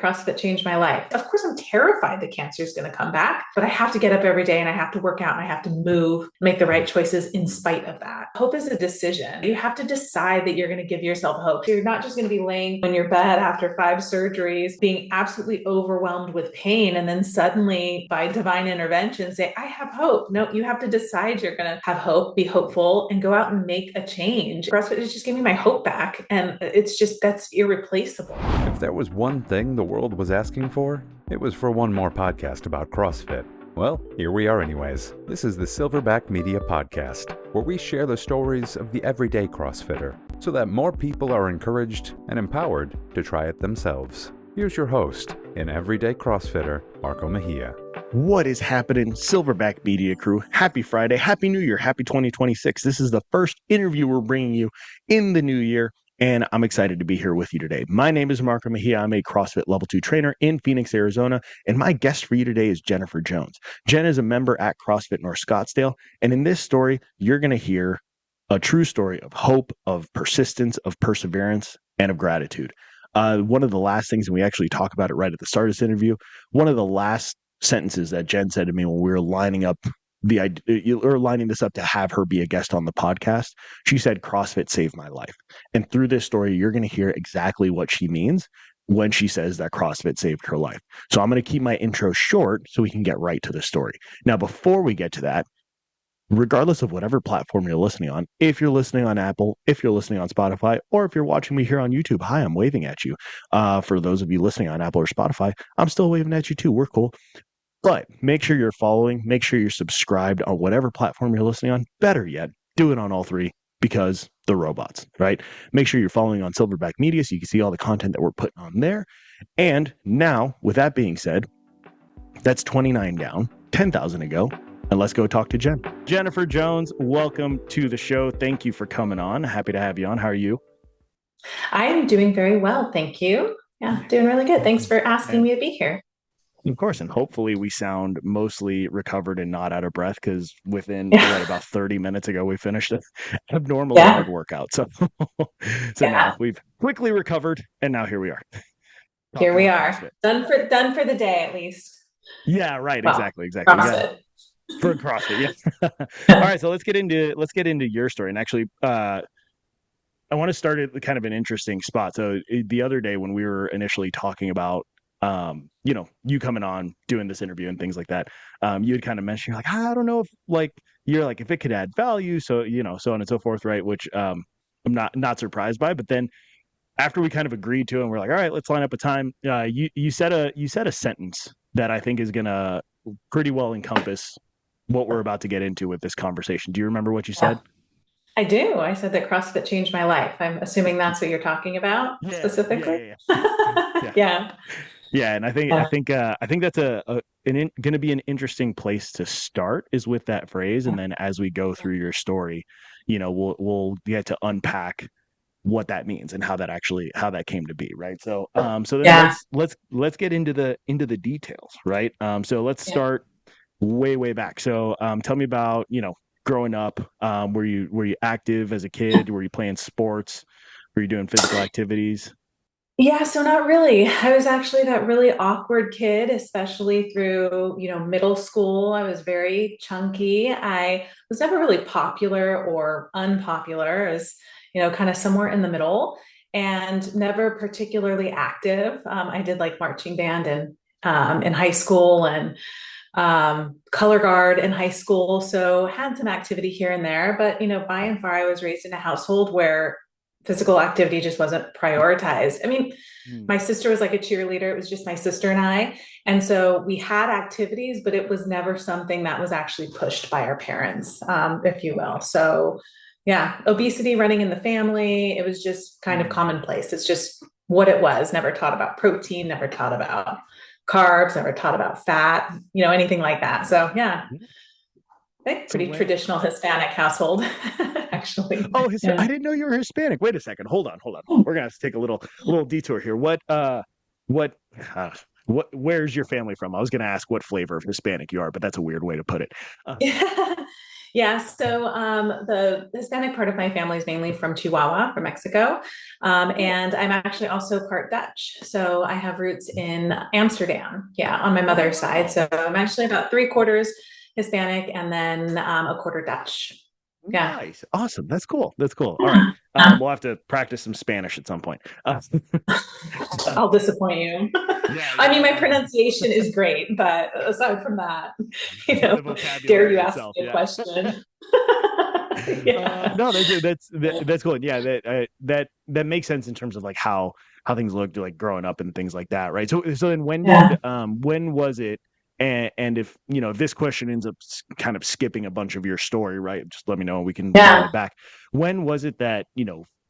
CrossFit changed my life. Of course, I'm terrified that cancer is going to come back, but I have to get up every day and I have to work out and I have to move, make the right choices in spite of that. Hope is a decision. You have to decide that you're going to give yourself hope. You're not just going to be laying on your bed after 5 surgeries, being absolutely overwhelmed with pain, and then suddenly by divine intervention say, I have hope. No, you have to decide you're going to have hope, be hopeful, and go out and make a change. CrossFit is just giving me my hope back. And it's just, that's irreplaceable. If there was one thing the world was asking for, it was for one more podcast about CrossFit. Well, here we are anyways. This is the Silverback Media Podcast, where we share the stories of the everyday CrossFitter, so that more people are encouraged and empowered to try it themselves. Here's your host and everyday CrossFitter, Marco Mejia. What is happening, Silverback Media crew? Happy Friday, Happy New Year, Happy 2026. This is the first interview we're bringing you in the new year, and I'm excited to be here with you today. My name is Marco Mejia. I'm a CrossFit Level 2 trainer in Phoenix, Arizona, and my guest for you today is Jennifer Jones. Jen is a member at CrossFit North Scottsdale, and in this story, you're going to hear a true story of hope, of persistence, of perseverance, and of gratitude. One of the last things, and we actually talk about it right at the start of this interview, one of the last sentences that Jen said to me when we were lining this up to have her be a guest on the podcast, she said, CrossFit saved my life. And through this story, you're going to hear exactly what she means when she says that CrossFit saved her life. So I'm going to keep my intro short so we can get right to the story. Now, before we get to that, regardless of whatever platform you're listening on, if you're listening on Apple, if you're listening on Spotify, or if you're watching me here on YouTube, hi, I'm waving at you. For those of you listening on Apple or Spotify, I'm still waving at you too. We're cool. But make sure you're following, make sure you're subscribed on whatever platform you're listening on. Better yet, do it on all three, because the robots, right? Make sure you're following on Silverback Media so you can see all the content that we're putting on there. And now, with that being said, that's 29 down, 10,000 to go. And let's go talk to Jen. Jennifer Jones, welcome to the show. Thank you for coming on. Happy to have you on. How are you? I'm doing very well. Thank you. Yeah, doing really good. Thanks for asking me to be here. Of course, and hopefully we sound mostly recovered and not out of breath, because within about 30 minutes ago we finished an abnormally hard workout. So now we've quickly recovered, and now here we are. Here we are, done for the day at least. Yeah, right. Well, exactly. CrossFit. For CrossFit, yeah. All right, so let's get into your story. And actually, I want to start at kind of an interesting spot. So the other day when we were initially talking about you coming on, doing this interview and things like that, you had kind of mentioned, you're like, I don't know if if it could add value, so so on and so forth, right? Which I'm not surprised by. But then after we kind of agreed to it, and we're like, all right, let's line up a time. You said a sentence that I think is gonna pretty well encompass what we're about to get into with this conversation. Do you remember what you said? I do. I said that CrossFit changed my life. I'm assuming that's what you're talking about specifically. Yeah. Yeah, and I think that's going to be an interesting place to start, is with that phrase, and then as we go through your story, we'll get to unpack what that means and how that came to be, right? So then let's get into the details, right? So let's start way back. So tell me about growing up. Were you active as a kid? Were you playing sports? Were you doing physical activities? Yeah, so not really. I was actually that really awkward kid, especially through, middle school. I was very chunky. I was never really popular or unpopular, as, kind of somewhere in the middle, and never particularly active. I did like marching band in high school, and color guard in high school. So had some activity here and there, but, by and far, I was raised in a household where physical activity just wasn't prioritized. I mean, my sister was like a cheerleader. It was just my sister and I. And so we had activities, but it was never something that was actually pushed by our parents, if you will. So yeah, obesity running in the family. It was just kind of commonplace. It's just what it was. Never taught about protein, never taught about carbs, never taught about fat, anything like that. So yeah. Pretty traditional Hispanic household, actually. Oh, I didn't know you were Hispanic. Wait a second. Hold on. We're gonna have to take a little detour here. Where's your family from? I was gonna ask what flavor of Hispanic you are, but that's a weird way to put it. Yeah, so the Hispanic part of my family is mainly from Chihuahua, from Mexico. And I'm actually also part Dutch. So I have roots in Amsterdam, yeah, on my Oh, mother's side. wow. So I'm actually about three quarters Hispanic and then a quarter Dutch. Yeah. Nice. Awesome. That's cool. That's cool. All right. We'll have to practice some Spanish at some point. I'll disappoint you. Yeah, I mean, my yeah. pronunciation is great, but aside from that, The dare vocabulary you ask itself. me a Yeah. question? Yeah. No, that's cool. Yeah, that makes sense in terms of like how things looked like growing up and things like that, right? So then Yeah. when was it? And if if this question ends up kind of skipping a bunch of your story, right? Just let me know. We can wind Yeah. it back. When was it that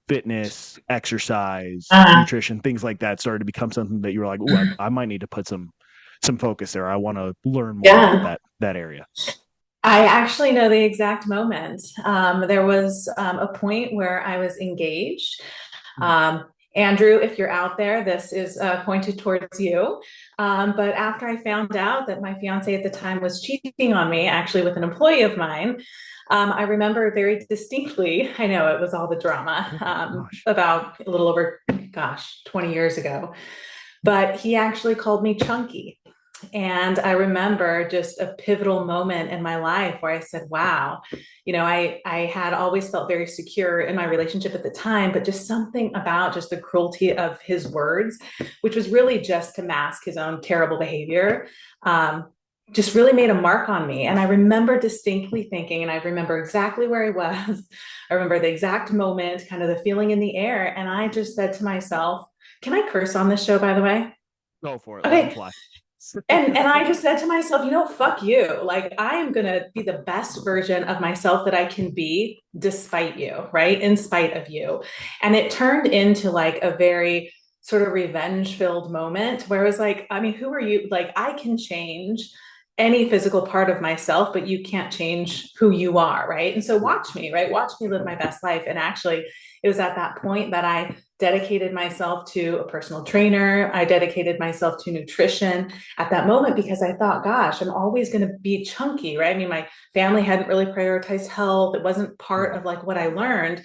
fitness, exercise, Uh, nutrition, things like that started to become something that you were like, oh, I might need to put some focus there. I want to learn more about yeah. that area. I actually know the exact moment. There was a point where I was engaged. Um, Andrew, if you're out there, this is pointed towards you. But after I found out that my fiance at the time was cheating on me, actually with an employee of mine, I remember very distinctly, I know it was all the drama, Oh my gosh. about a little over, gosh, 20 years ago. But he actually called me chunky. And I remember just a pivotal moment in my life where I said, wow, I had always felt very secure in my relationship at the time, but just something about just the cruelty of his words, which was really just to mask his own terrible behavior, just really made a mark on me. And I remember distinctly thinking, and I remember exactly where I was. I remember the exact moment, kind of the feeling in the air. And I just said to myself, can I curse on this show, by the way? Go for it. Let them Okay. fly. And I just said to myself, fuck you. Like I am gonna be the best version of myself that I can be despite you, right? In spite of you. And it turned into like a very sort of revenge filled moment where it was like, I mean, who are you? Like I can change any physical part of myself, but you can't change who you are, right? And so Right. watch me, right? Watch me live my best life. And actually, it was at that point that I dedicated myself to a personal trainer. I dedicated myself to nutrition at that moment because I thought, gosh, I'm always going to be chunky, right? I mean, my family hadn't really prioritized health. It wasn't part of like what I learned.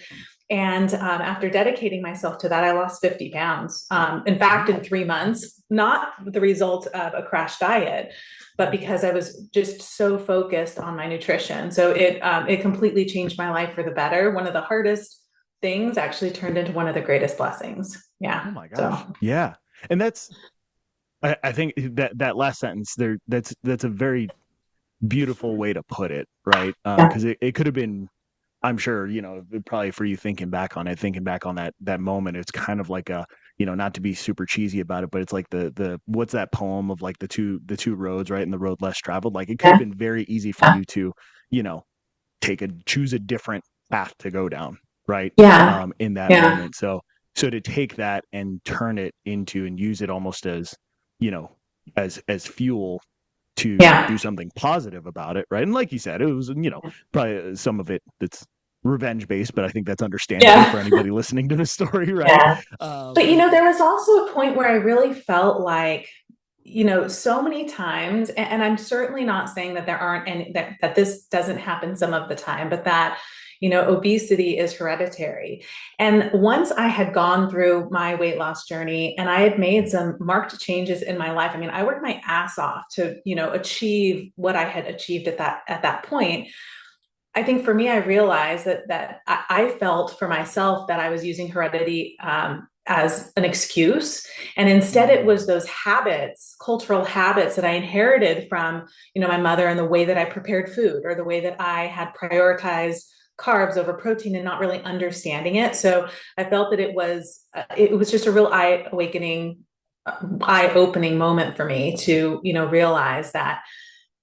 And after dedicating myself to that, I lost 50 pounds. In fact, in 3 months, not the result of a crash diet, but because I was just so focused on my nutrition. So it completely changed my life for the better. One of the hardest things actually turned into one of the greatest blessings. Yeah. Oh my gosh. So Yeah. And I think that last sentence there, that's a very beautiful way to put it, right? yeah. Because it could have been, I'm sure, probably for you thinking back on that moment, it's kind of like a, not to be super cheesy about it, but it's like the what's that poem of like the two roads, right? And the road less traveled. Like it could have Yeah. been very easy for you to, you know, choose a different path to go down, right? Yeah. In that Yeah. moment. So to take that and turn it into and use it almost as, you know, as fuel to Yeah. do something positive about it, right? And like you said, it was, probably some of it that's revenge based, but I think that's understandable for Yeah. anybody listening to the story, right? Yeah. But And there was also a point where I really felt like, so many times, and I'm certainly not saying that there aren't any that this doesn't happen some of the time, but that, obesity is hereditary. And once I had gone through my weight loss journey and I had made some marked changes in my life, I mean, I worked my ass off to, achieve what I had achieved at that point. I think for me, I realized that I felt for myself that I was using heredity as an excuse, and instead it was those habits, cultural habits that I inherited from my mother, and the way that I prepared food, or the way that I had prioritized carbs over protein, and not really understanding it. So I felt that it was just a real eye-opening moment for me to realize that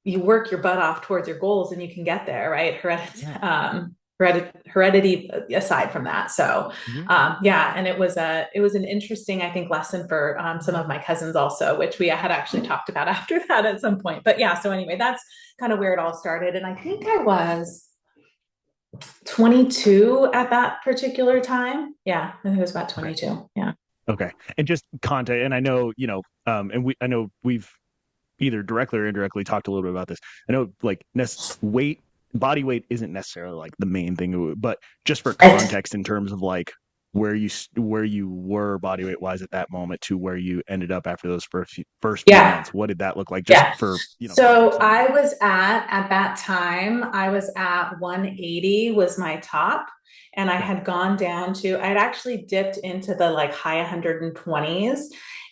you work your butt off towards your goals and you can get there, right? yeah, Heredity aside from that. So, yeah. yeah. And it was an interesting, I think, lesson for some of my cousins also, which we had actually talked about after that at some point. But yeah, so anyway, that's kind of where it all started. And I think I was 22 at that particular time. Yeah, I think it was about Okay. 22. Yeah. Okay. And just context, and I know, I know we've either directly or indirectly talked a little bit about this. I know like weight body weight isn't necessarily like the main thing, but just for context in terms of like where you were body weight wise at that moment to where you ended up after those first few Yeah. months, what did that look like? Just Yeah. for, So context. I was at that time, I was at 180 was my top. And I had gone down to, I'd actually dipped into the like high 120s.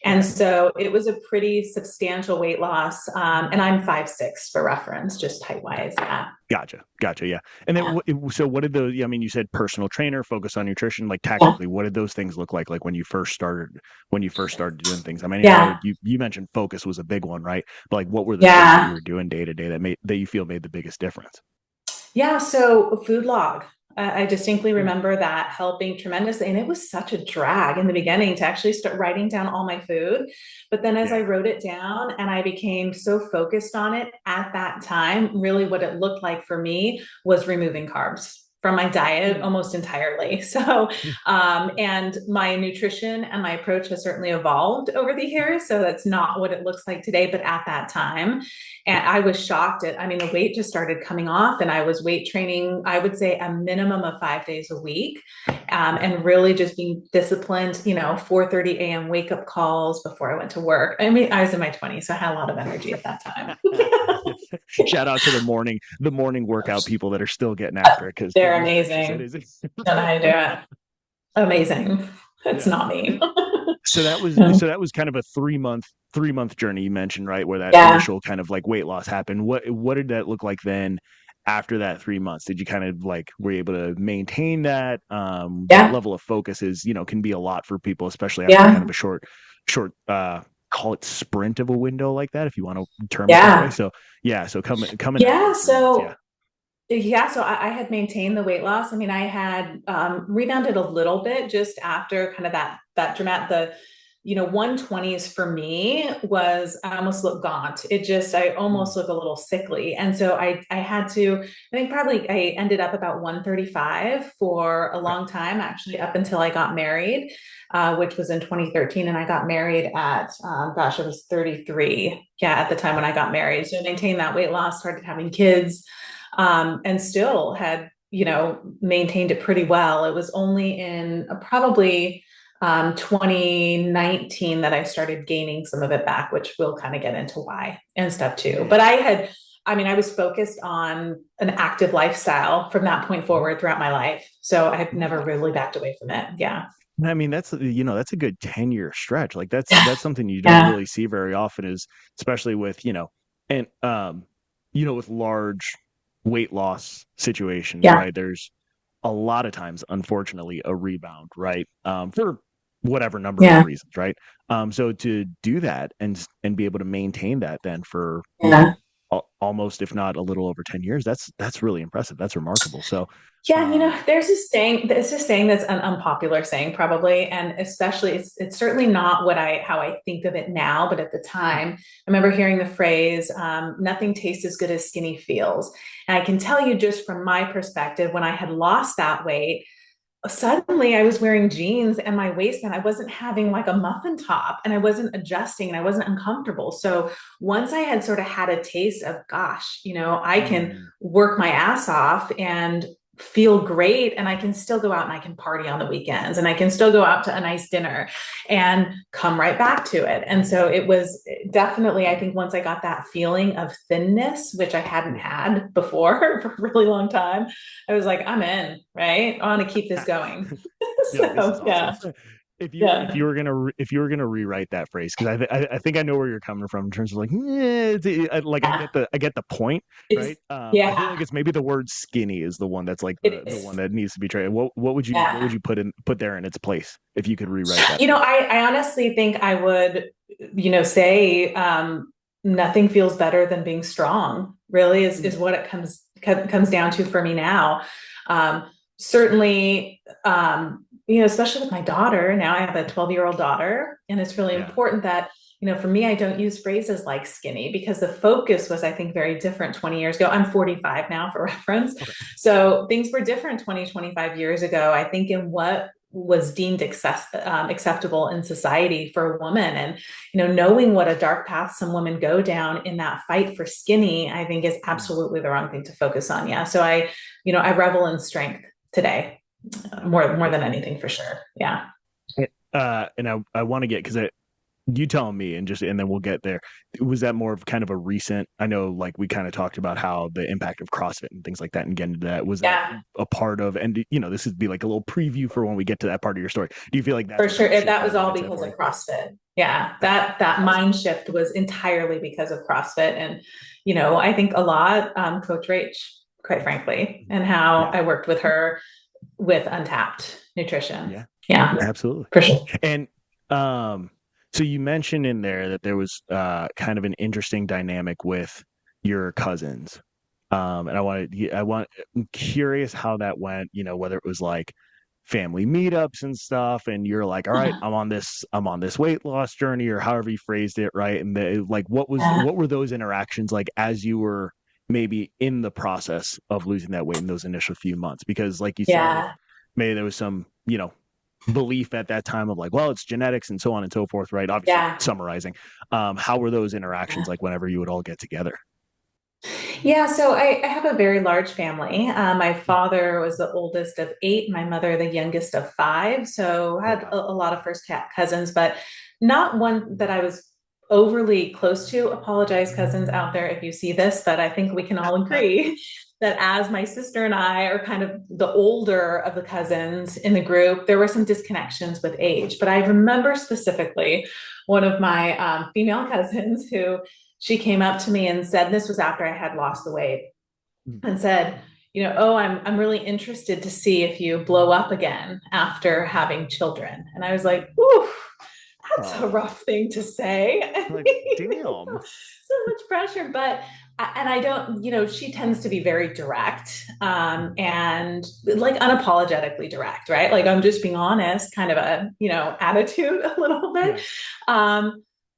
And so it was a pretty substantial weight loss. And I'm 5'6" for reference, just height wise. Yeah. Gotcha. Yeah. And then, so what did those, I mean, you said personal trainer, focus on nutrition, like Yeah. tactically, what did those things look like when you first started doing things? I mean, I know Yeah. you mentioned focus was a big one, right? But like, what were the things that you Yeah. were doing day to day that you feel made the biggest difference? Yeah. So food log. I distinctly remember that helping tremendously. And it was such a drag in the beginning to actually start writing down all my food. But then as I wrote it down and I became so focused on it at that time, really what it looked like for me was removing carbs from my diet almost entirely. So, and my nutrition and my approach has certainly evolved over the years. So that's not what it looks like today, but at that time, and I was shocked I mean, the weight just started coming off and I was weight training, I would say a minimum of 5 days a week. And really just being disciplined, 4:30 a.m. wake up calls before I went to work. I mean, I was in my 20s, so I had a lot of energy at that time. Shout out to the morning workout people that are still getting after it, because they're amazing. Don't know how to do it. Amazing. It's not me. So that was kind of a 3-month journey you mentioned, right? Where that initial kind of like weight loss happened. What did that look like then after that 3 months? Did you kind of like, were you able to maintain that? That level of focus is, can be a lot for people, especially after kind of a short, call it sprint of a window like that, if you want to term it that way. So so coming. So I had maintained the weight loss. I mean, I had rebounded a little bit just after kind of that dramatic, 120s for me was, I almost look gaunt. I almost look a little sickly. And so I had to, I think probably I ended up about 135 for a long time, actually up until I got married, which was in 2013. And I got married at, I was 33. Yeah. At the time when I got married. So I maintained that weight loss, started having kids, and still had, maintained it pretty well. It was only in probably 2019 that I started gaining some of it back, which we'll kind of get into why and stuff too. But I was focused on an active lifestyle from that point forward throughout my life. So I have never really backed away from it. Yeah. I mean, that's a good 10-year stretch. Like that's something you don't really see very often, is especially with, and, with large weight loss situations, right? There's a lot of times, unfortunately, a rebound, right? For whatever number of reasons, right? So to do that and be able to maintain that then for almost, if not a little over 10 years, that's really impressive. That's remarkable. So there's this saying that's an unpopular saying probably, and especially it's certainly not how I think of it now, but at the time I remember hearing the phrase, nothing tastes as good as skinny feels. And I can tell you just from my perspective, when I had lost that weight, suddenly I was wearing jeans and my waistband, I wasn't having like a muffin top and I wasn't adjusting and I wasn't uncomfortable. So once I had sort of had a taste of, gosh, I can work my ass off and feel great, and I can still go out and I can party on the weekends and I can still go out to a nice dinner and come right back to it. And so it was definitely, I think once I got that feeling of thinness, which I hadn't had before for a really long time, I was like, I'm in, right? I want to keep this going. If you were gonna rewrite that phrase, because I think I know where you're coming from in terms of like, I get the point, right? I feel like it's maybe the word skinny is the one that's like the one that needs to be tried. What would you put there in its place if you could rewrite that? I honestly think I would, say nothing feels better than being strong. Really is what it comes down to for me now. Certainly, especially with my daughter. Now I have a 12-year-old daughter, and it's really important that, for me, I don't use phrases like skinny, because the focus was, I think, very different 20 years ago. I'm 45 now for reference. Okay. So things were different 25 years ago, I think, in what was deemed acceptable in society for a woman. And, knowing what a dark path some women go down in that fight for skinny, I think is absolutely the wrong thing to focus on. Yeah. So I revel in strength today more than anything, for sure. Yeah. And I want to get, because you tell me and then we'll get there. Was that more of kind of a recent, I know like we kind of talked about how the impact of CrossFit and things like that and getting into that, was that a part of, and this would be like a little preview for when we get to that part of your story. Do you feel like that's for sure? That was all because of CrossFit. Yeah. That mind shift was entirely because of CrossFit. And, I think a lot, Coach Rach, quite frankly, and how I worked with her with Untapped Nutrition. Yeah, absolutely. For sure. And, so you mentioned in there that there was kind of an interesting dynamic with your cousins. And I'm curious how that went, whether it was like family meetups and stuff, and you're like, all right, I'm on this weight loss journey, or however you phrased it, right? And what were those interactions like as you were maybe in the process of losing that weight in those initial few months? Because like you said, maybe there was some, belief at that time of like, well, it's genetics and so on and so forth, right? Obviously summarizing. How were those interactions like whenever you would all get together? Yeah, so I have a very large family. My father was the oldest of 8, my mother the youngest of 5. So I had a lot of first cousins, but not one that I was overly close to. Apologize, cousins out there, if you see this, but I think we can all agree that as my sister and I are kind of the older of the cousins in the group, there were some disconnections with age. But I remember specifically one of my female cousins who, she came up to me and said, this was after I had lost the weight, and said, I'm really interested to see if you blow up again after having children. And I was like, ooh, that's a rough thing to say. Like, damn. So much pressure. But, and I don't, she tends to be very direct, and like unapologetically direct, right? Like, I'm just being honest, kind of a, attitude a little bit.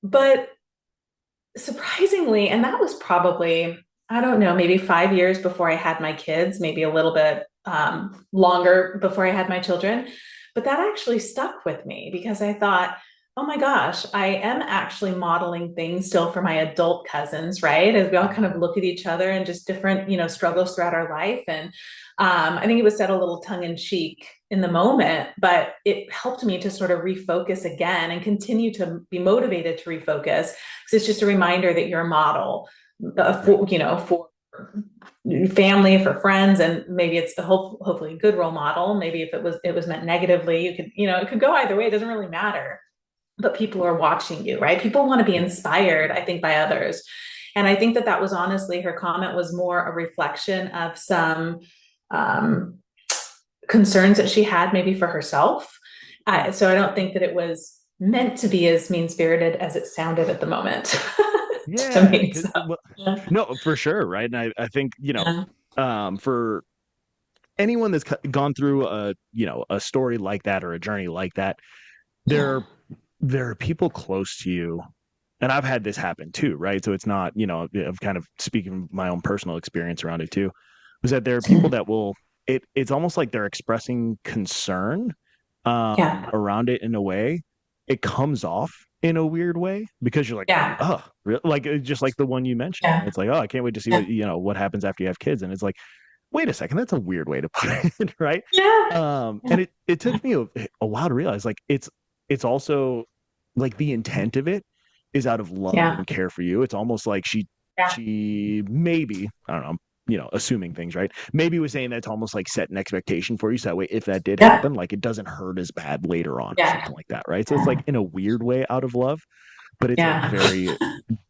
But surprisingly, and that was probably, I don't know, maybe 5 years before I had my kids, maybe a little bit longer before I had my children. But that actually stuck with me because I thought, oh my gosh, I am actually modeling things still for my adult cousins, right? As we all kind of look at each other and just different, struggles throughout our life. And I think it was said a little tongue in cheek in the moment, but it helped me to sort of refocus again and continue to be motivated to refocus. Because it's just a reminder that you're a model, for family, for friends, and maybe it's hopefully a good role model. Maybe if it was meant negatively, you could, it could go either way. It doesn't really matter. But people are watching you, right? People want to be inspired, I think, by others. And I think that was honestly, her comment was more a reflection of some concerns that she had maybe for herself. So I don't think that it was meant to be as mean-spirited as it sounded at the moment. No, for sure. Right. And I think, for anyone that's gone through a story like that or a journey like that, there are people close to you, and I've had this happen too, right? So it's not, I'm kind of speaking my own personal experience around it too, was that there are people that will, it's almost like they're expressing concern around it in a way. It comes off in a weird way because you're like, oh, really? Like, just like the one you mentioned. It's like, oh, I can't wait to see what happens after you have kids. And it's like, wait a second, that's a weird way to put it, right? And it took me a while to realize, like, it's also like the intent of it is out of love and care for you. It's almost like she maybe, I don't know, assuming things, right? Maybe was saying that to almost like set an expectation for you. So that way, if that did happen, like, it doesn't hurt as bad later on or something like that, right? So it's like in a weird way out of love, but it's like very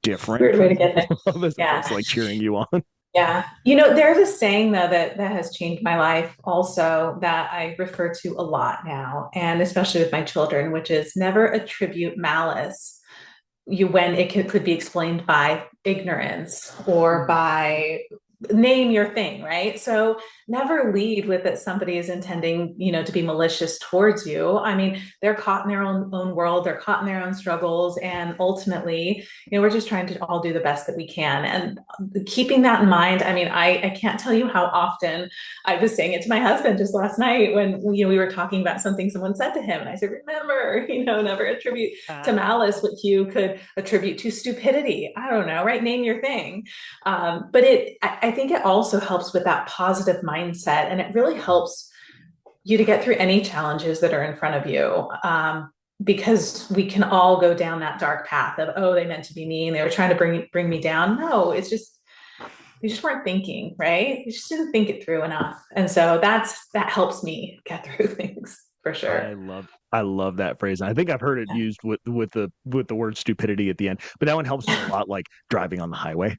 different. Weird way to get there. As opposed to like cheering you on. Yeah. There's a saying though that has changed my life also that I refer to a lot now, and especially with my children, which is never attribute malice when it could be explained by ignorance or by name your thing, right? So never lead with that somebody is intending, to be malicious towards you. I mean, they're caught in their own world, they're caught in their own struggles. And ultimately, we're just trying to all do the best that we can. And keeping that in mind, I mean, I can't tell you how often I was saying it to my husband just last night when, we were talking about something someone said to him. And I said, remember, never attribute to malice what you could attribute to stupidity. I don't know, right? Name your thing. But I think it also helps with that positive mindset, and it really helps you to get through any challenges that are in front of you. Because we can all go down that dark path of, oh, they meant to be mean, they were trying to bring me down. No, it's just, they just weren't thinking, right? You just didn't think it through enough. And so that helps me get through things for sure. I love that phrase. I think I've heard it used with the word stupidity at the end, but that one helps me a lot, like driving on the highway.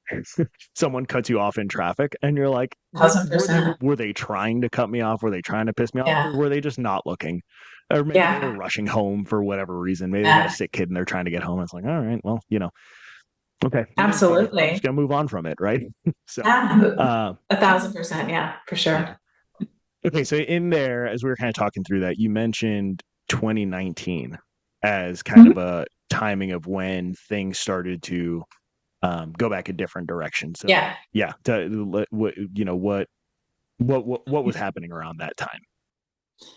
Someone cuts you off in traffic and you're like, 1,000%. were they trying to cut me off? Were they trying to piss me off? Yeah. Or were they just not looking? Or maybe they were rushing home for whatever reason. Maybe they got a sick kid and they're trying to get home. It's like, all right, well, okay. Absolutely. I'm just gonna move on from it, right? So 1,000%. Yeah, for sure. Yeah. Okay, so in there, as we were kind of talking through that, you mentioned 2019 as kind of a timing of when things started to go back a different direction. So what was happening around that time?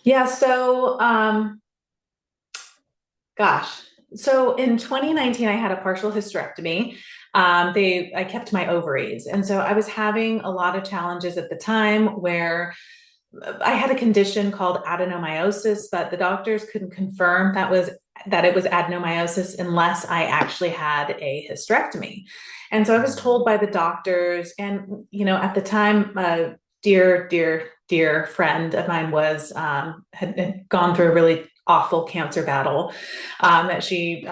Yeah. So, so in 2019, I had a partial hysterectomy. I kept my ovaries. And so I was having a lot of challenges at the time where I had a condition called adenomyosis, but the doctors couldn't confirm that it was adenomyosis unless I actually had a hysterectomy. And so I was told by the doctors, and, at the time, a dear friend of mine had gone through a really awful cancer battle, that she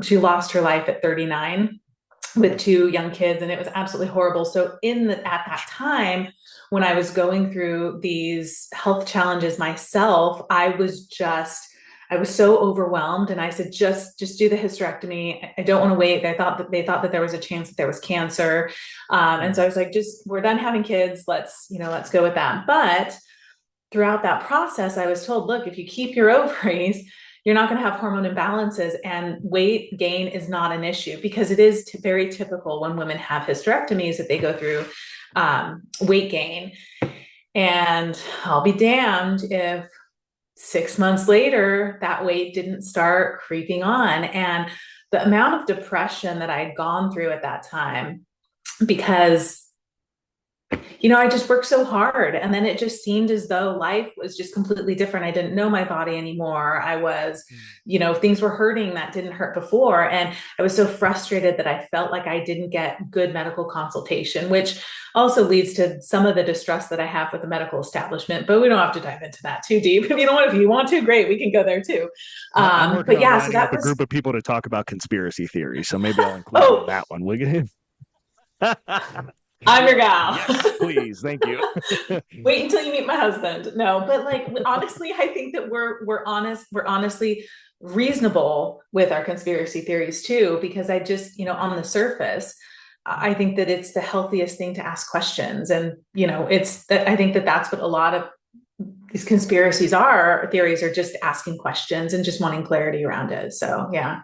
she lost her life at 39 with 2 young kids, and it was absolutely horrible. So at that time, when I was going through these health challenges myself, I was so overwhelmed, and I said, just do the hysterectomy. I don't want to wait. They thought that there was a chance that there was cancer. And so I was like, we're done having kids. Let's go with that. But throughout that process, I was told, look, if you keep your ovaries, you're not going to have hormone imbalances, and weight gain is not an issue, because it is very typical when women have hysterectomies that they go through weight gain. And I'll be damned if 6 months later that weight didn't start creeping on. And the amount of depression that I'd gone through at that time, because I just worked so hard, and then it just seemed as though life was just completely different. I didn't know my body anymore. I was, things were hurting that didn't hurt before. And I was so frustrated that I felt like I didn't get good medical consultation, which also leads to some of the distrust that I have with the medical establishment, but we don't have to dive into that too deep. If you want to, great, we can go there too. But yeah, so that was a group of people to talk about conspiracy theories. So maybe I'll include that one. Will you? I'm your gal. Yes, please. Thank you. Wait until you meet my husband. No, but honestly, I think that we're honest. We're honestly reasonable with our conspiracy theories too, because I just, on the surface, I think that it's the healthiest thing to ask questions. And, I think that that's what a lot of these theories are, just asking questions and just wanting clarity around it. So yeah.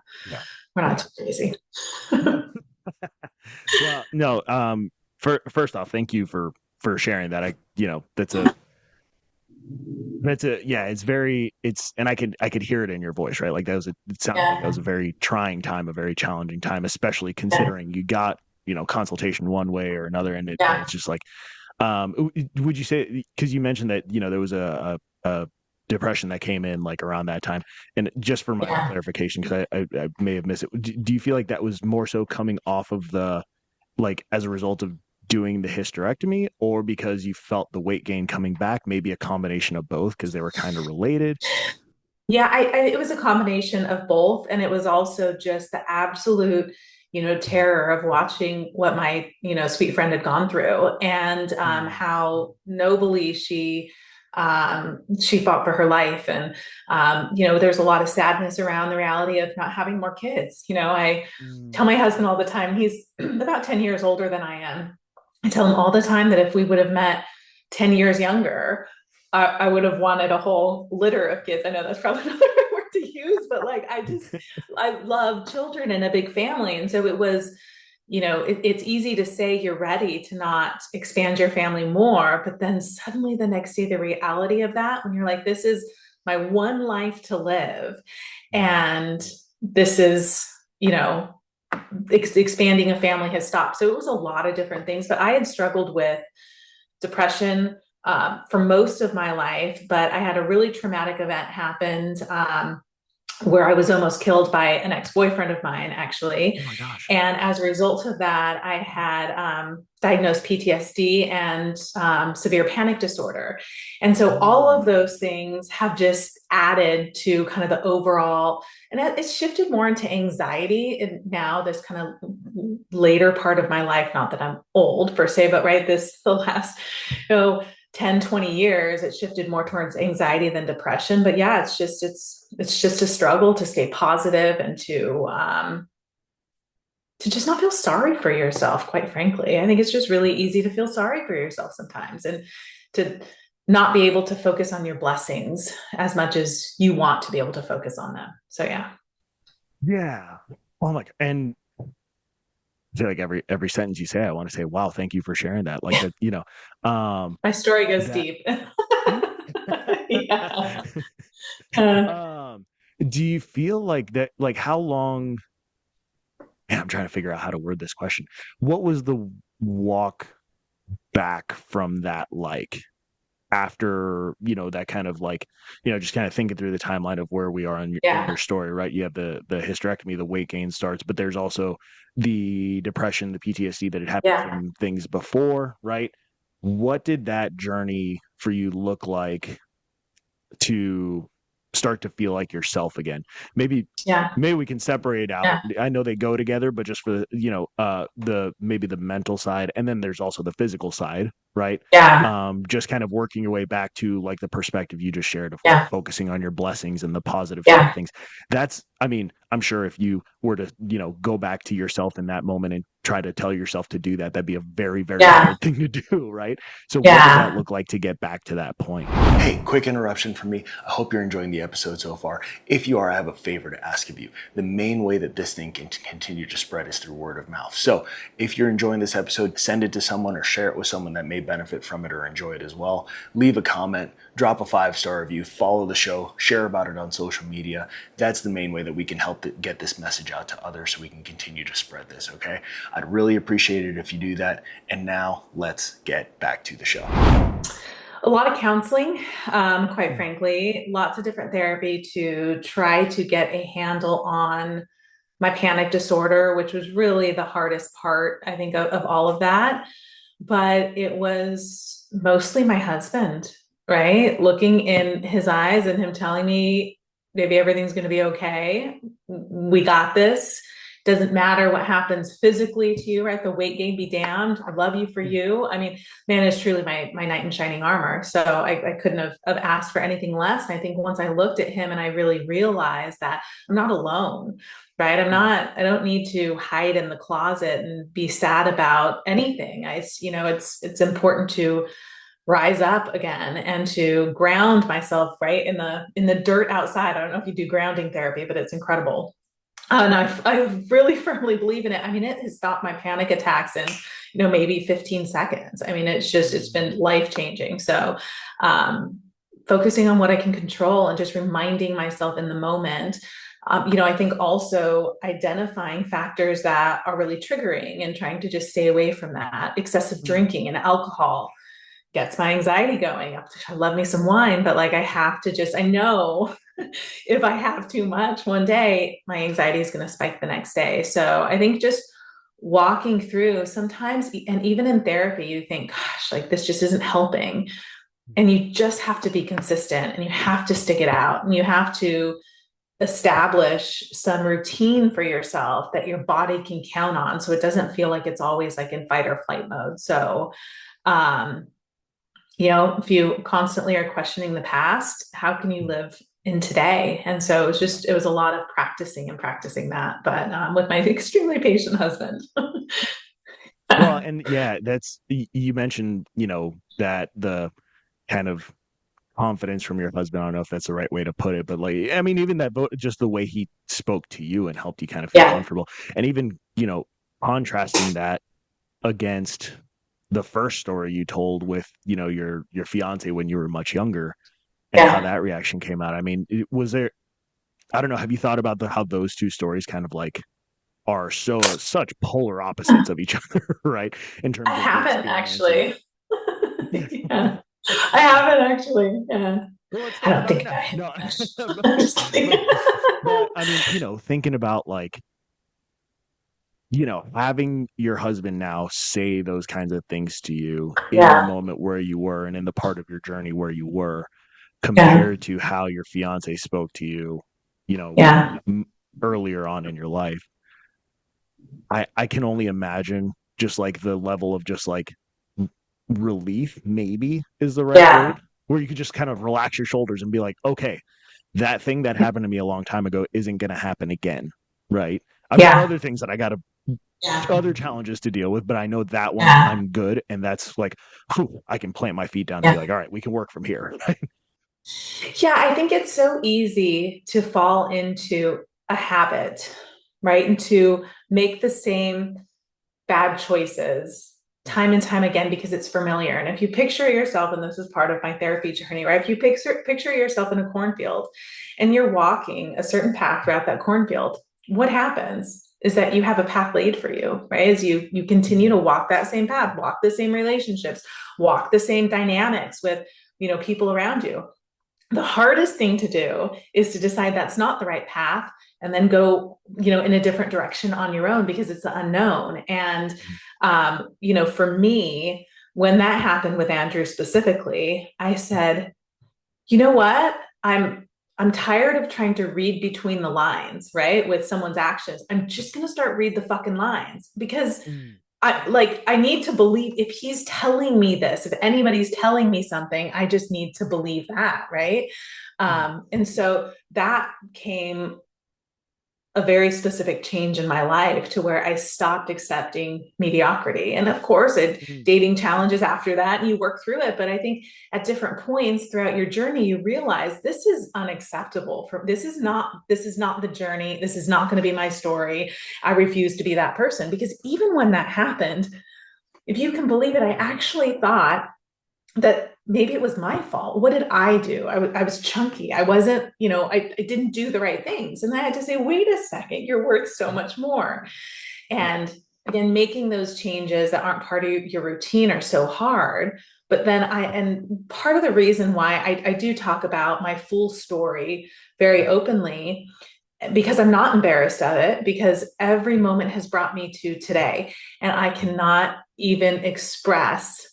We're not too crazy. Well, no, first off, thank you for sharing that. And I could hear it in your voice, right? Like it sounded like that was a very trying time, a very challenging time, especially considering you got, consultation one way or another. And it's just like, would you say, because you mentioned that, there was a depression that came in like around that time, and just for my clarification, because I may have missed it. Do you feel like that was more so coming off of as a result of doing the hysterectomy, or because you felt the weight gain coming back, maybe a combination of both, because they were kind of related? Yeah, it was a combination of both. And it was also just the absolute, terror of watching what my, sweet friend had gone through, and how nobly she fought for her life. And, there's a lot of sadness around the reality of not having more kids. I tell my husband all the time, he's about 10 years older than I am. I tell him all the time that if we would have met 10 years younger, I would have wanted a whole litter of kids. I know that's probably not the right word to use, but like, I love children and a big family. And so it was, it's easy to say you're ready to not expand your family more, but then suddenly the next day, the reality of that, when you're like, this is my one life to live. And this is, expanding a family has stopped. So it was a lot of different things, but I had struggled with depression for most of my life, but I had a really traumatic event happened where I was almost killed by an ex-boyfriend of mine, actually. Oh my gosh. And as a result of that, I had diagnosed PTSD and severe panic disorder. And so all of those things have just added to kind of the overall, and it's shifted more into anxiety. And now this kind of later part of my life, not that I'm old per se, but right, the last, 10, 20 years, it shifted more towards anxiety than depression. But yeah, it's just a struggle to stay positive and to just not feel sorry for yourself, quite frankly. I think it's just really easy to feel sorry for yourself sometimes, and to not be able to focus on your blessings as much as you want to be able to focus on them. So yeah. Yeah. Oh my God. And I feel like every sentence you say, I want to say, wow, thank you for sharing that. Like that, My story goes deep. Yeah. Do you feel like that, like how long, and I'm trying to figure out how to word this question. What was the walk back from that like? After that kind of like just kind of thinking through the timeline of where we are in your story, right? You have the hysterectomy, the weight gain starts, but there's also the depression, the PTSD that had happened from things before, right? What did that journey for you look like to start to feel like yourself again? Maybe we can separate out. I know they go together, but just for the maybe the mental side, and then there's also the physical side, right? Just kind of working your way back to like the perspective you just shared of focusing on your blessings and the positive side of things. That's, I mean, I'm sure if you were to go back to yourself in that moment and try to tell yourself to do that, that'd be a very, very hard thing to do, right? So what does that look like to get back to that point? Hey, quick interruption from me. I hope you're enjoying the episode so far. If you are, I have a favor to ask of you. The main way that this thing can continue to spread is through word of mouth. So if you're enjoying this episode, send it to someone or share it with someone that may benefit from it or enjoy it as well. Leave a comment, drop a 5-star review, follow the show, share about it on social media. That's the main way that we can help get this message out to others so we can continue to spread this, okay? I'd really appreciate it if you do that. And now let's get back to the show. A lot of counseling, quite frankly, lots of different therapy to try to get a handle on my panic disorder, which was really the hardest part, I think, of all of that. But it was mostly my husband, right? Looking in his eyes and him telling me, baby, everything's going to be okay. We got this. Doesn't matter what happens physically to you, right? The weight gain be damned. I love you for you. I mean, man is truly my knight in shining armor. So I couldn't have asked for anything less. And I think once I looked at him and I really realized that I'm not alone, right? I don't need to hide in the closet and be sad about anything. It's important to rise up again and to ground myself, right? In the dirt outside. I don't know if you do grounding therapy, but it's incredible. And I really firmly believe in it. I mean, it has stopped my panic attacks in, maybe 15 seconds. I mean, it's been life-changing. So, focusing on what I can control and just reminding myself in the moment. I think also identifying factors that are really triggering and trying to just stay away from that. Excessive drinking and alcohol gets my anxiety going. I love me some wine, but like I know if I have too much one day, my anxiety is going to spike the next day. So I think just walking through sometimes, and even in therapy, you think, gosh, like this just isn't helping. And you just have to be consistent and you have to stick it out and you have to establish some routine for yourself that your body can count on. So it doesn't feel like it's always like in fight or flight mode. So, if you constantly are questioning the past, how can you live in today? And so it was a lot of practicing that, but with my extremely patient husband. Well, and that's, you mentioned, that the kind of confidence from your husband. I don't know if that's the right way to put it, but like, I mean, even that, just the way he spoke to you and helped you kind of feel Yeah. comfortable, and even, contrasting that against the first story you told with, your fiance when you were much younger, and how Yeah. that reaction came out. I mean, was there, I don't know, have you thought about how those two stories kind of like are such polar opposites of each other, right? In I terms of the haven't experience and actually. Yeah. I haven't actually. Yeah. well, let's I talk don't about it think now. I have No, much. I'm but, just kidding. but I mean, thinking about like, having your husband now say those kinds of things to you in the Yeah. moment where you were and in the part of your journey where you were, Yeah. compared to how your fiance spoke to you, you know, Yeah. earlier on in your life. I can only imagine just like the level of just like relief, maybe is the right Yeah. word, where you could just kind of relax your shoulders and be like, okay, that thing that happened to me a long time ago isn't going to happen again. Right. I've got Yeah. other things that I got to, Yeah. other challenges to deal with, but I know that one Yeah. I'm good. And that's like, whew, I can plant my feet down and be Yeah. like, all right, we can work from here. Yeah, I think it's so easy to fall into a habit, right? And to make the same bad choices time and time again because it's familiar. And if you picture yourself, and this is part of my therapy journey, right? If you picture yourself in a cornfield and you're walking a certain path throughout that cornfield, what happens is that you have a path laid for you, right? As you continue to walk that same path, walk the same relationships, walk the same dynamics with people around you. The hardest thing to do is to decide that's not the right path and then go in a different direction on your own because it's the unknown. And for me, when that happened with Andrew specifically, I said, you know what, I'm tired of trying to read between the lines, right, with someone's actions. I'm just going to start read the fucking lines because I need to believe if he's telling me this, if anybody's telling me something, I just need to believe that. Right. And so that came a very specific change in my life to where I stopped accepting mediocrity. And of course, dating challenges after that, and you work through it. But I think at different points throughout your journey, you realize this is unacceptable. This is not the journey. This is not going to be my story. I refuse to be that person. Because even when that happened, if you can believe it, I actually thought that maybe it was my fault. What did I do? I was chunky. I wasn't, I didn't do the right things. And I had to say, wait a second, you're worth so much more. And again, making those changes that aren't part of your routine are so hard. But then and part of the reason why I do talk about my full story very openly, because I'm not embarrassed of it, because every moment has brought me to today. And I cannot even express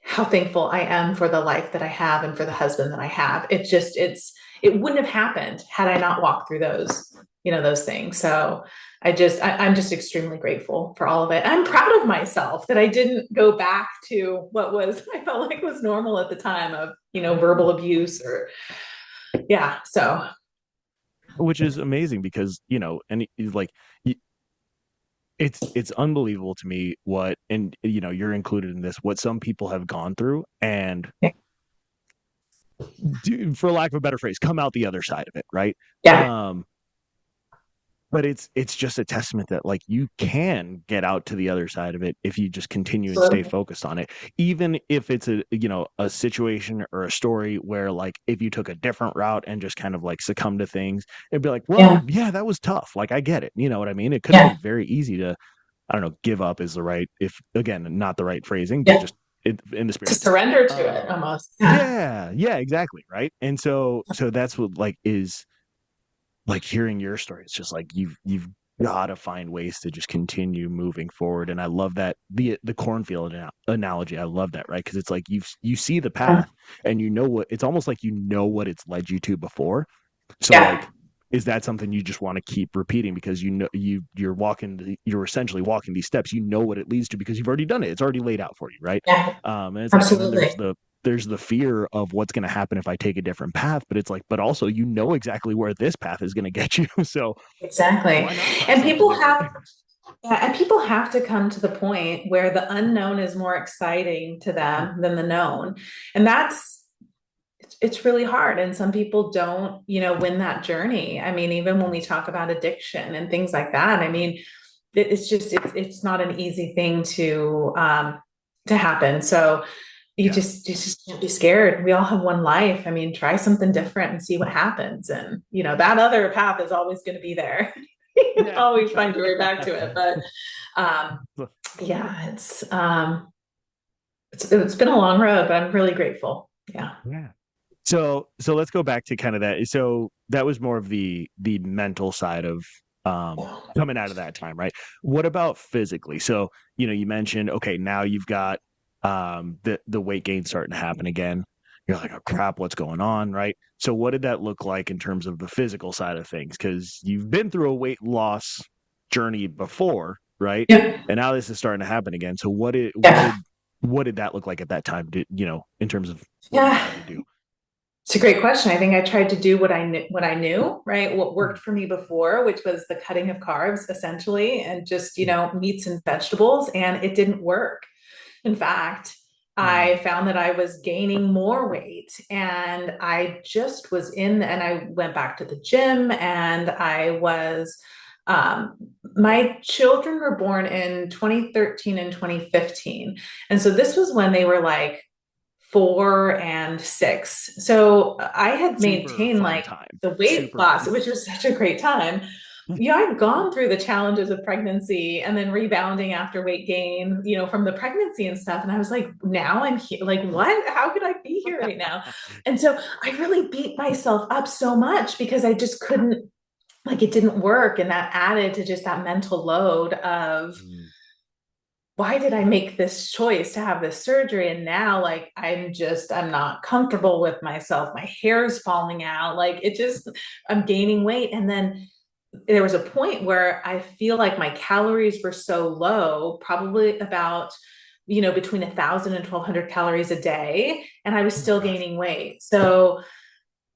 how thankful I am for the life that I have and for the husband that I have. It wouldn't have happened had I not walked through those things. So I'm just extremely grateful for all of it. I'm proud of myself that I didn't go back to what I felt like was normal at the time of, verbal abuse so. Which is amazing because, and like, it's unbelievable to me and you're included in this, what some people have gone through and for lack of a better phrase, come out the other side of it. Right. Yeah. But it's just a testament that like you can get out to the other side of it if you just continue and stay focused on it, even if it's a situation or a story where like if you took a different route and just kind of like succumb to things, it'd be like, well, yeah, that was tough. Like I get it. You know what I mean? It could have been very easy to, I don't know, give up is the right, if again, not the right phrasing, but just in the spirit. To surrender to it almost. Yeah, exactly. Right. And so that's what like is like hearing your story. It's just like you've got to find ways to just continue moving forward. And I love that the cornfield analogy. I love that, right? Because it's like you see the path and it's almost like what it's led you to before. So like, is that something you just want to keep repeating because you're essentially walking these steps, what it leads to because you've already done it. It's already laid out for you, right? And it's Absolutely. Like, and then there's the fear of what's going to happen if I take a different path, but it's like, but also exactly where this path is going to get you. So exactly. And people have Yeah, and people have to come to the point where the unknown is more exciting to them than the known. And it's really hard. And some people don't, win that journey. I mean, even when we talk about addiction and things like that, I mean, it's not an easy thing to happen. So you just can't be scared. We all have one life. I mean, try something different and see what happens. And, that other path is always going to be there. You can always find your way back to it. But yeah, it's been a long road, but I'm really grateful. Yeah. Yeah. So let's go back to kind of that. So that was more of the mental side of coming out of that time, right? What about physically? So, you mentioned, okay, now you've got the weight gain starting to happen again. You're like, oh crap, what's going on, right? So what did that look like in terms of the physical side of things? Because you've been through a weight loss journey before, right? Yeah. And now this is starting to happen again. So what did that look like at that time? In terms of what you had to do? It's a great question. I think I tried to do what I knew, right? What worked for me before, which was the cutting of carbs essentially, and just, meats and vegetables, and it didn't work. In fact, I found that I was gaining more weight, and I just was and I went back to the gym, and I was, my children were born in 2013 and 2015. And so this was when they were like 4 and 6. So I had maintained like the weight loss, which was such a great time. I've gone through the challenges of pregnancy and then rebounding after weight gain, from the pregnancy and stuff. And I was like, now I'm here. Like, what? How could I be here right now? And so I really beat myself up so much because I just couldn't, like, it didn't work. And that added to just that mental load of, why did I make this choice to have this surgery? And now, like, I'm not comfortable with myself. My hair's falling out. Like, I'm gaining weight. And then there was a point where I feel like my calories were so low, probably about, between 1,000 and 1,200 calories a day. And I was still gaining weight. So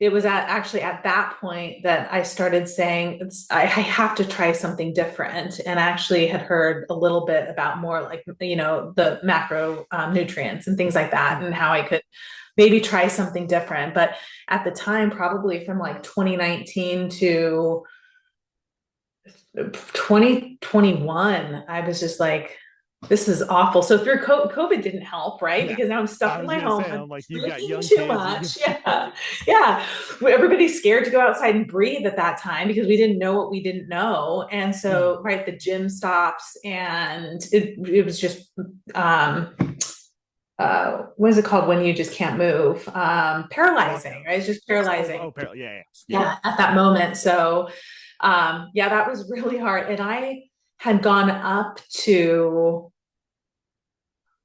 it was actually at that point that I started saying, I have to try something different. And I actually had heard a little bit about more like, the macro nutrients and things like that, and how I could maybe try something different. But at the time, probably from like 2019 to 2021, I was just like, this is awful. So through COVID didn't help, right? Yeah. Because now I'm stuck in my home. I'm like, you got young too much. Yeah. Everybody's scared to go outside and breathe at that time because we didn't know what we didn't know. And so, right, the gym stops, and it was just, what is it called when you just can't move? Paralyzing, right? It's just paralyzing. Yeah. At that moment. So, that was really hard. And I had gone up to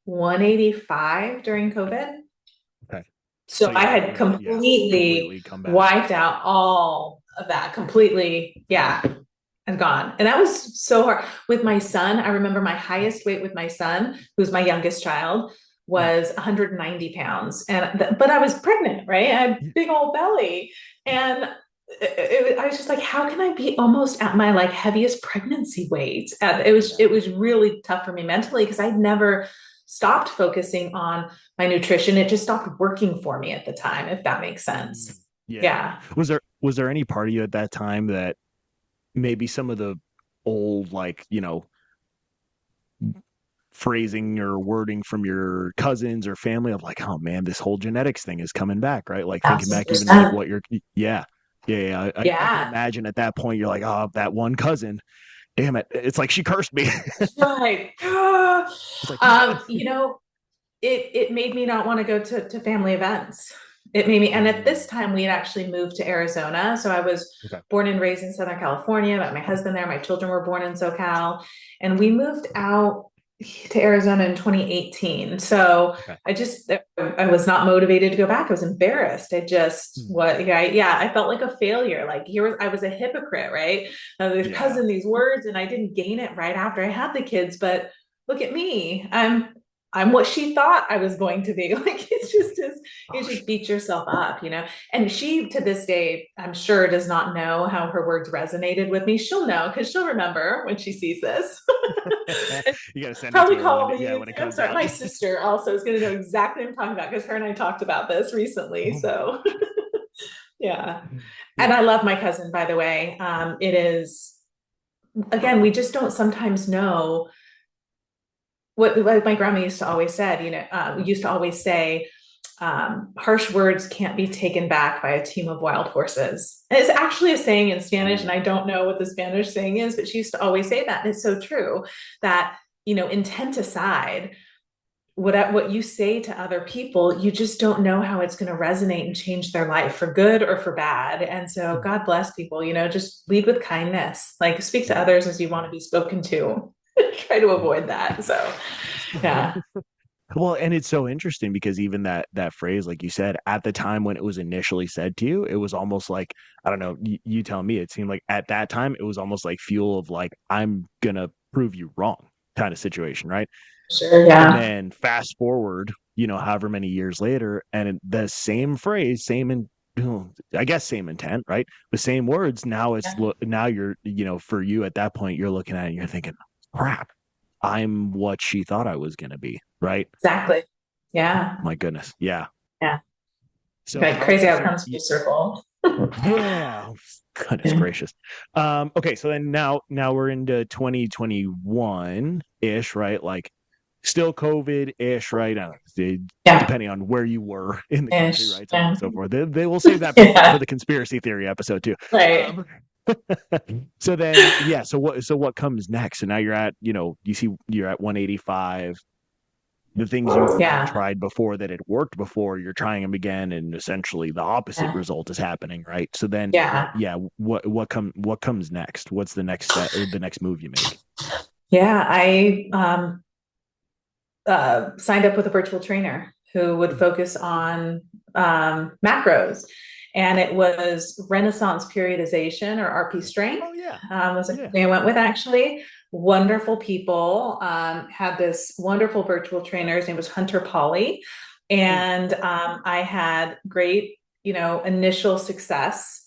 185 during COVID. Okay. So I had completely wiped out all of that completely. Yeah. And gone. And that was so hard with my son. I remember my highest weight with my son, who's my youngest child, was 190 pounds. But I was pregnant, right? I had a big old belly. And I was just like, how can I be almost at my like heaviest pregnancy weight? It was really tough for me mentally because I'd never stopped focusing on my nutrition. It just stopped working for me at the time, if that makes sense. Yeah. Was there any part of you at that time that maybe some of the old, like, phrasing or wording from your cousins or family of like, oh man, this whole genetics thing is coming back, right? Like thinking back even like what you're, I can imagine at that point, you're like, oh, that one cousin, damn it. It's like, she cursed me. Right. It made me not want to go to family events. It made me, and at this time we had actually moved to Arizona. So I was born and raised in Southern California, but my husband there, my children were born in SoCal, and we moved out to Arizona in 2018. So I was not motivated to go back. I was embarrassed. I felt like a failure. Like I was a hypocrite, right? Cousin these words, and I didn't gain it right after I had the kids, but look at me. I'm what she thought I was going to be. Like, you just beat yourself up, and she, to this day, I'm sure does not know how her words resonated with me. She'll know, because she'll remember when she sees this. You got to send it Probably to her call when, me. when it I'm comes sorry, out. my sister also is going to know exactly what I'm talking about because her and I talked about this recently. Oh my So yeah. And yeah. I love my cousin, by the way. It is, again, we just don't sometimes know what, like my grandma used to always said, used to always say, harsh words can't be taken back by a team of wild horses. And it's actually a saying in Spanish, and I don't know what the Spanish saying is, but she used to always say that. And it's so true that, intent aside, what you say to other people, you just don't know how it's going to resonate and change their life for good or for bad. And so God bless people, just lead with kindness, like speak to others as you want to be spoken to. Try to avoid that. So yeah. Well, and it's so interesting because even that phrase, like you said, at the time when it was initially said to you, it was almost like, I don't know, you tell me, it seemed like at that time it was almost like fuel of like, I'm gonna prove you wrong kind of situation, right? Sure. And Yeah. then fast forward, however many years later, and the same phrase, I guess same intent, right? The same words. Now now you're, for you at that point, you're looking at it and you're thinking, crap, I'm what she thought I was going to be, right? Exactly. Yeah. My goodness. Yeah. Yeah. So Like crazy how it comes full circle. yeah. Goodness gracious. Okay, so then now we're into 2021-ish, right? Like still COVID-ish, right? Yeah. Depending on where you were in the country, right? So on and so forth. They will save that for the conspiracy theory episode too. Right. So then, yeah. So what comes next? So now you're at, you're at 185. The things you tried before that had worked before, you're trying them again, and essentially the opposite result is happening, right? So then, what comes next? What's the next step, or the next move you make? Yeah, I signed up with a virtual trainer who would focus on macros. And it was Renaissance Periodization, or RP Strength. Oh yeah, was a company I went with, actually. Wonderful people. Had this wonderful virtual trainer. His name was Hunter Polly. And I had great, initial success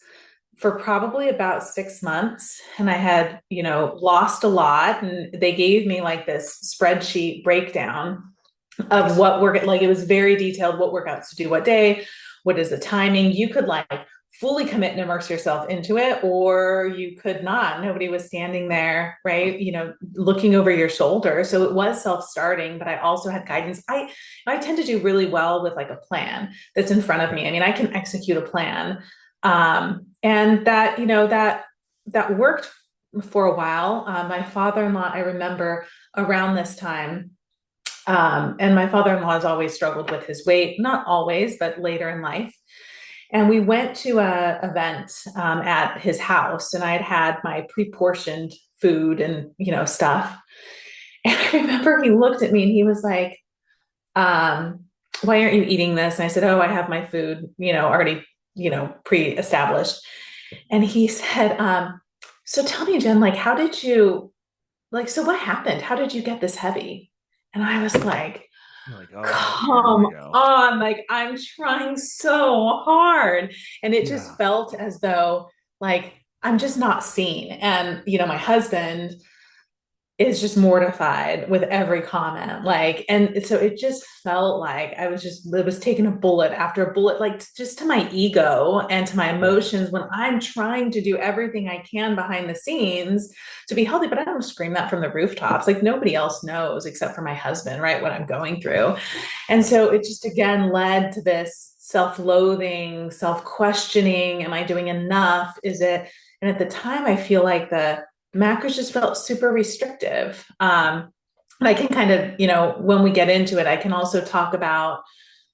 for probably about 6 months. And I had, lost a lot. And they gave me like this spreadsheet breakdown of what like, it was very detailed, what workouts to do what day, what is the timing. You could like fully commit and immerse yourself into it, or you could not. Nobody was standing there, right? Looking over your shoulder. So it was self-starting, but I also had guidance. I tend to do really well with like a plan that's in front of me. I mean, I can execute a plan. And that, that worked for a while. My father-in-law, I remember around this time, and my father-in-law has always struggled with his weight, not always, but later in life. And we went to a event at his house, and I had my pre-portioned food and, stuff. And I remember he looked at me and he was like, why aren't you eating this? And I said, oh, I have my food, already, pre-established. And he said, so tell me, Jen, like, how did you, like, so what happened? How did you get this heavy? And I was like, come on, like I'm trying so hard. And it just felt as though like I'm just not seen. And, my husband is just mortified with every comment. Like, and so it just felt like it was taking a bullet after a bullet, like just to my ego and to my emotions when I'm trying to do everything I can behind the scenes to be healthy, but I don't scream that from the rooftops. Like nobody else knows except for my husband, right? What I'm going through. And so it just again led to this self-loathing, self-questioning. Am I doing enough? Is it? And at the time I feel like the macros just felt super restrictive. And I can kind of, when we get into it, I can also talk about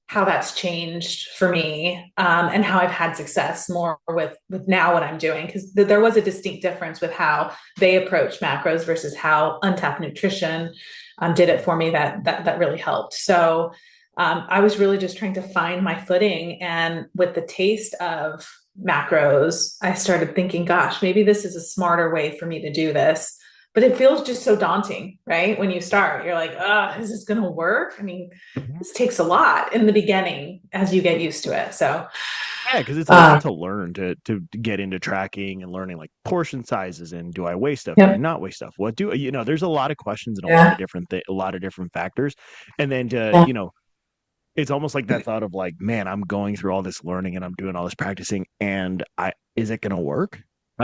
how that's changed for me, and how I've had success more with now what I'm doing, because there was a distinct difference with how they approach macros versus how Untapped Nutrition did it for me. That really helped. So I was really just trying to find my footing, and with the taste of macros, I started thinking, gosh, maybe this is a smarter way for me to do this. but it feels just so daunting, right? When you start, you're like, is this going to work? I mean, this takes a lot in the beginning as you get used to it. So yeah, because it's a lot to learn to get into tracking and learning like portion sizes and do I weigh stuff? Do I not weigh stuff? What do there's a lot of questions and a lot of different factors. And then it's almost like that thought of like, man, I'm going through all this learning and I'm doing all this practicing, and is it going to work?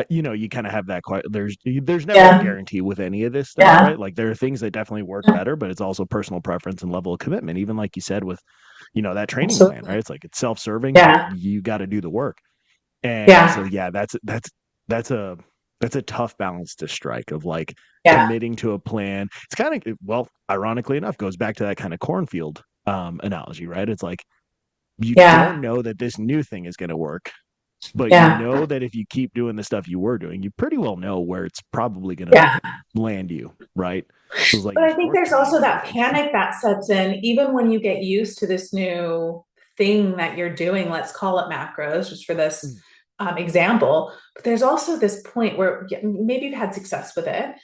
You kind of have that there's never a guarantee with any of this stuff, right? Like there are things that definitely work better, but it's also personal preference and level of commitment. Even like you said with, that training plan, right? It's like it's self-serving. You got to do the work. And so, that's a tough balance to strike of like committing to a plan. It's kind of, well, ironically enough, goes back to that kind of cornfield analogy, right? It's like, you don't know that this new thing is going to work, but you know that if you keep doing the stuff you were doing, you pretty well know where it's probably going to land you, right? So like, but I think there's also that panic that sets in, even when you get used to this new thing that you're doing. Let's call it macros, just for this example. But there's also this point where maybe you've had success with it,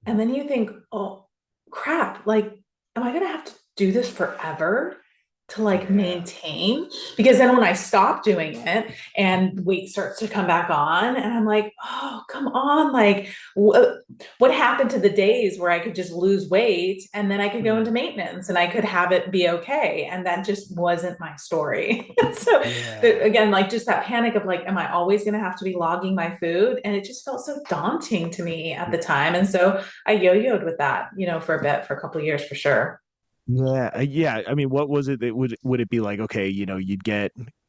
and then you think, oh, crap, like, am I going to have to do this forever to like maintain? Because then when I stop doing it and weight starts to come back on, and I'm like, oh, come on. Like what happened to the days where I could just lose weight and then I could go into maintenance and I could have it be okay? And that just wasn't my story. So again, like just that panic of like, am I always going to have to be logging my food? And it just felt so daunting to me at the time. And so I yo-yoed with that, for a bit, for a couple of years, for sure. Yeah. I mean, what was it that would it be like, okay,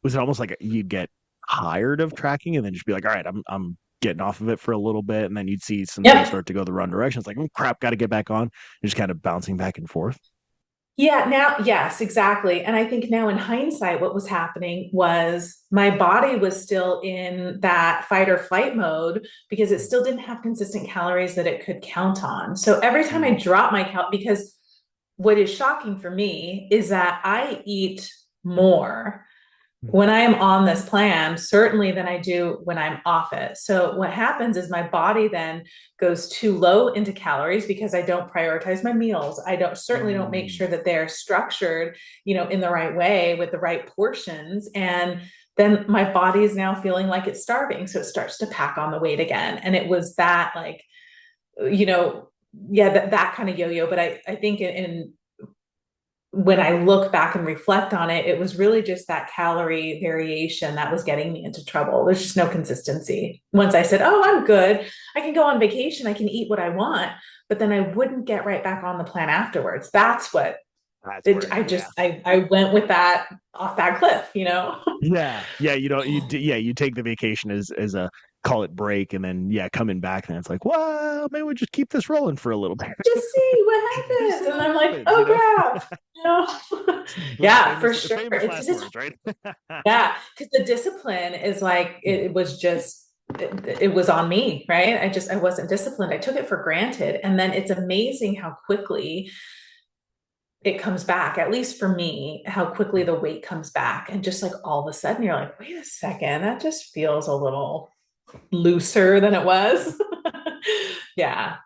was it almost like you'd get tired of tracking and then just be like, all right, I'm getting off of it for a little bit, and then you'd see some things start to go the wrong direction. It's like, oh crap, got to get back on. And just kind of bouncing back and forth. Yeah, now, yes, exactly. And I think now in hindsight, what was happening was my body was still in that fight or flight mode because it still didn't have consistent calories that it could count on. So every time I drop my because what is shocking for me is that I eat more when I am on this plan, certainly than I do when I'm off it. So what happens is my body then goes too low into calories because I don't prioritize my meals. I certainly don't make sure that they're structured, in the right way with the right portions. And then my body is now feeling like it's starving. So it starts to pack on the weight again. And it was that like, that kind of yo-yo. But I think when I look back and reflect on it, it was really just that calorie variation that was getting me into trouble. There's just no consistency. Once I said, oh, I'm good, I can go on vacation, I can eat what I want, but then I wouldn't get right back on the plan afterwards. I went with that off that cliff, Yeah. You take the vacation as a call it break, and then coming back, and it's like, well, maybe we just keep this rolling for a little bit. Just see what happens. And I'm like, oh crap. Yeah, for sure. It's just, right? because the discipline is like, it was just, it was on me, right? I wasn't disciplined. I took it for granted. And then it's amazing how quickly it comes back, at least for me, how quickly the weight comes back. And just like all of a sudden you're like, wait a second, that just feels a little looser than it was. Yeah.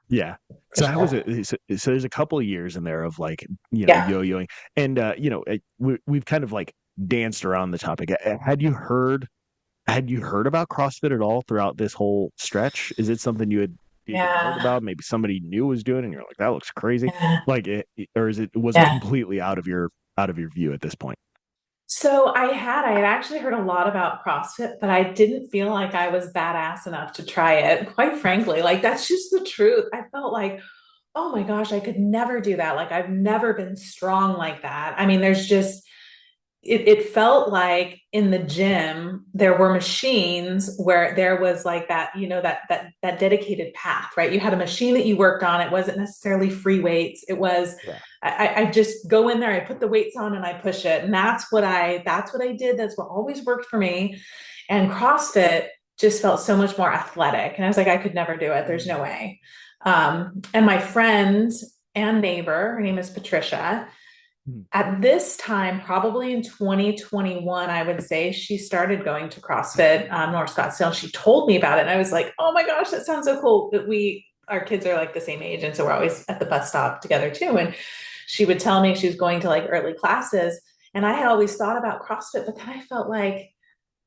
So how was it? So there's a couple of years in there of like, yo-yoing, and we've kind of like danced around the topic. Had you heard about CrossFit at all throughout this whole stretch? Is it something you had heard about? Maybe somebody new was doing it and you're like, that looks crazy. Like or was it completely out of your view at this point? So I had actually heard a lot about CrossFit, but I didn't feel like I was badass enough to try it. Quite frankly, like that's just the truth. I felt like, oh my gosh, I could never do that. Like I've never been strong like that. I mean, there's just, it felt like in the gym, there were machines where there was like that, that dedicated path, right? You had a machine that you worked on. It wasn't necessarily free weights. It was, I just go in there, I put the weights on and I push it. And that's what I did. That's what always worked for me. And CrossFit just felt so much more athletic. And I was like, I could never do it. There's no way. And my friend and neighbor, her name is Patricia. At this time, probably in 2021, I would say, she started going to CrossFit, North Scottsdale. She told me about it. And I was like, oh my gosh, that sounds so cool. our kids are like the same age. And so we're always at the bus stop together too. And she would tell me she was going to like early classes. And I had always thought about CrossFit, but then I felt like,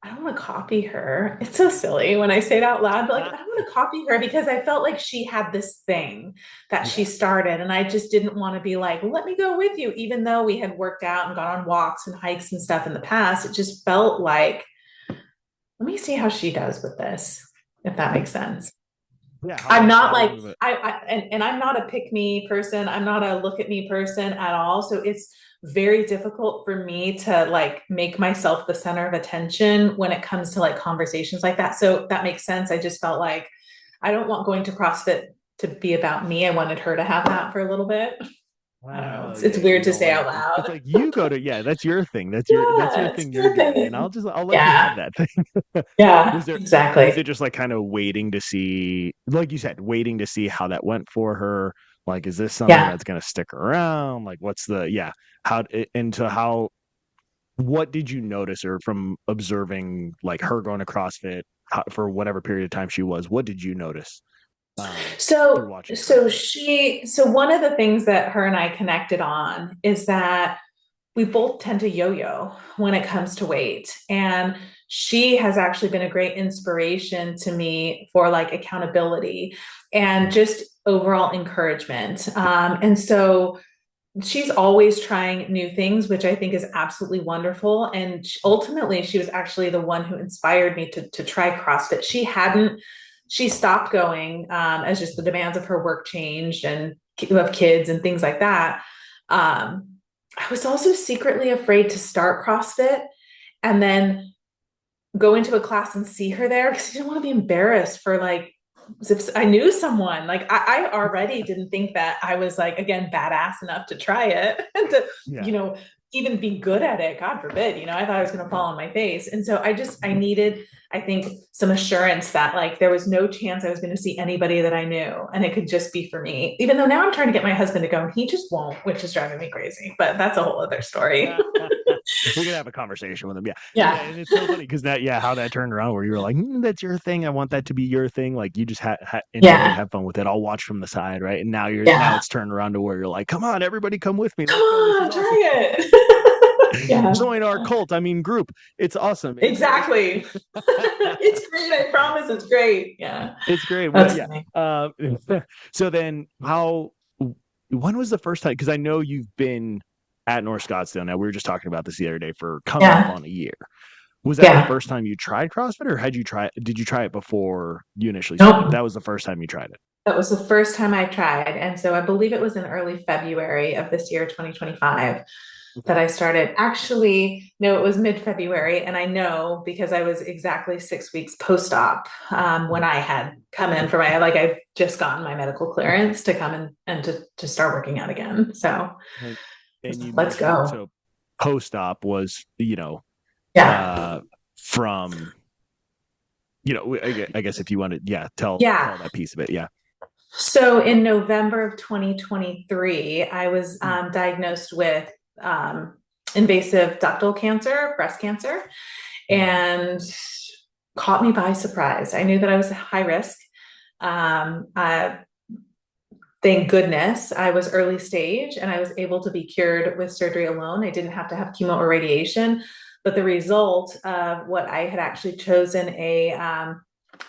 I don't want to copy her. It's so silly when I say it out loud, but like, I don't want to copy her because I felt like she had this thing that she started. And I just didn't want to be like, well, let me go with you. Even though we had worked out and gone on walks and hikes and stuff in the past, it just felt like, let me see how she does with this, if that makes sense. Yeah, I'm not like, and I'm not a pick me person. I'm not a look at me person at all. So it's very difficult for me to like make myself the center of attention when it comes to like conversations like that. So that makes sense. I just felt like I don't want going to CrossFit to be about me. I wanted her to have that for a little bit. I don't know. It's weird to say out loud. It's like you go to, that's your thing. That's your thing you're doing. And I'll let you have that thing. Yeah, exactly. Was it just like kind of waiting to see, like you said, waiting to see how that went for her? Like, is this something that's going to stick around? Like, what's what did you notice, or from observing like her going to CrossFit for whatever period of time she was, what did you notice? So one of the things that her and I connected on is that we both tend to yo-yo when it comes to weight. And she has actually been a great inspiration to me for like accountability and just overall encouragement. And so she's always trying new things, which I think is absolutely wonderful. And ultimately, she was actually the one who inspired me to try CrossFit. She stopped going as just the demands of her work changed and of kids and things like that. I was also secretly afraid to start CrossFit and then go into a class and see her there because I didn't want to be embarrassed for like, if I knew someone. Like I already didn't think that I was like, again, badass enough to try it and to, even be good at it. God forbid, I thought I was going to fall on my face. And so I needed, I think, some assurance that like, there was no chance I was going to see anybody that I knew and it could just be for me, even though now I'm trying to get my husband to go and he just won't, which is driving me crazy, but that's a whole other story. We're gonna have a conversation with him. Yeah. And it's so funny because how that turned around where you were like, that's your thing. I want that to be your thing. Like you just have fun with it. I'll watch from the side, right? And now now it's turned around to where you're like, come on, everybody, come with me. Come on, try it. Join our cult. Group. It's awesome. Exactly. It's great. I promise, it's great. Yeah, it's great. So then, when was the first time? Because I know you've been at North Scottsdale. Now we were just talking about this the other day for coming up on a year. Was that the first time you tried CrossFit, or did you try it before you initially started? That was the first time you tried it. That was the first time I tried. And so I believe it was in early February of this year, 2025, that I started. Actually, no, it was mid-February. And I know because I was exactly 6 weeks post-op when I had come in for I've just gotten my medical clearance to come in and to start working out again. So let's go. So post-op was, from, I guess if you want to, tell that piece of it. Yeah. So in November of 2023, I was diagnosed with invasive ductal cancer, breast cancer, and caught me by surprise. I knew that I was high risk. Thank goodness I was early stage and I was able to be cured with surgery alone. I didn't have to have chemo or radiation, but the result of what I had actually chosen a